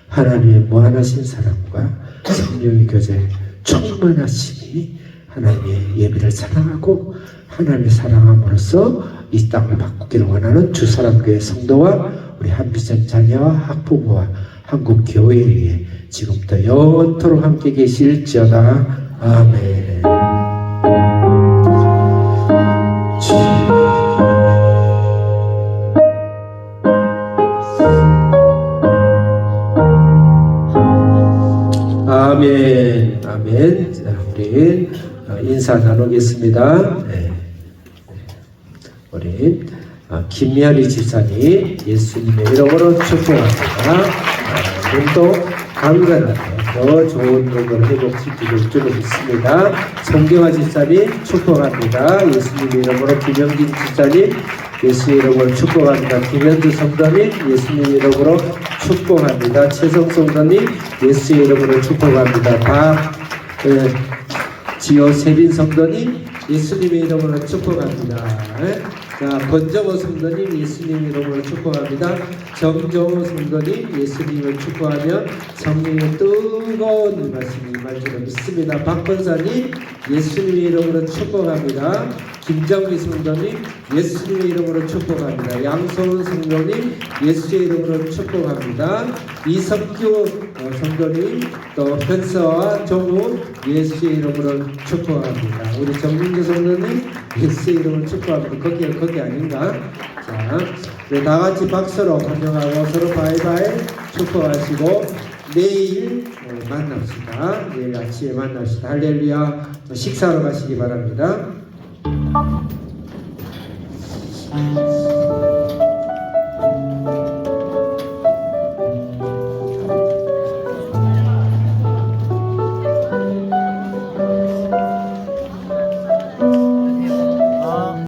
하나님의 무한하신 사랑과 성령의 교제 충만하심이 하나님의 예배를 사랑하고 하나님의 사랑함으로써 이 땅을 바꾸기를 원하는 주사랑교회 성도와 우리 한비전 자녀와 학부모와 한국 교회에 의해 지금부터 영원토록 함께 계실지어다. 아멘. 아멘. 아멘. 자, 우리 인사 나누겠습니다. 네. 우리 김미아리 집사님 예수님의 이름으로 축복합니다. 오늘도 강건하게 더 좋은 건강 회복시키실 줄 믿습니다. 송경화 집사님 축복합니다. 예수님 이름으로 김영진 집사님 예수 이름으로 축복합니다. 김현주 성도님 예수님 이름으로 축복합니다. 최성 성도님 예수 이름으로 축복합니다. 지호 세빈 성도님 예수님의 이름으로 축복합니다. 자, 권정호 성도님 예수님 이름으로 축복합니다. 정정호 성도님 예수님을 축복하며 성령의 뜨거운 말씀이 임할 줄 믿습니다. 박권사님 예수님의 이름으로 축복합니다. 김정미 성도님 예수님의 이름으로 축복합니다. 양소은 성도님 예수의 이름으로 축복합니다. 이석규 성도님 또 현서와 정우 예수의 이름으로 축복합니다. 우리 정민주 성도님 예수의 이름으로 축복합니다. 거기 아닌가? 자, 우리 다 같이 박수로 환영하고 서로 바이바이 축복하시고 내일 만납시다. 내일 아침에 만납시다. 할렐루야. 식사하러 가시기 바랍니다.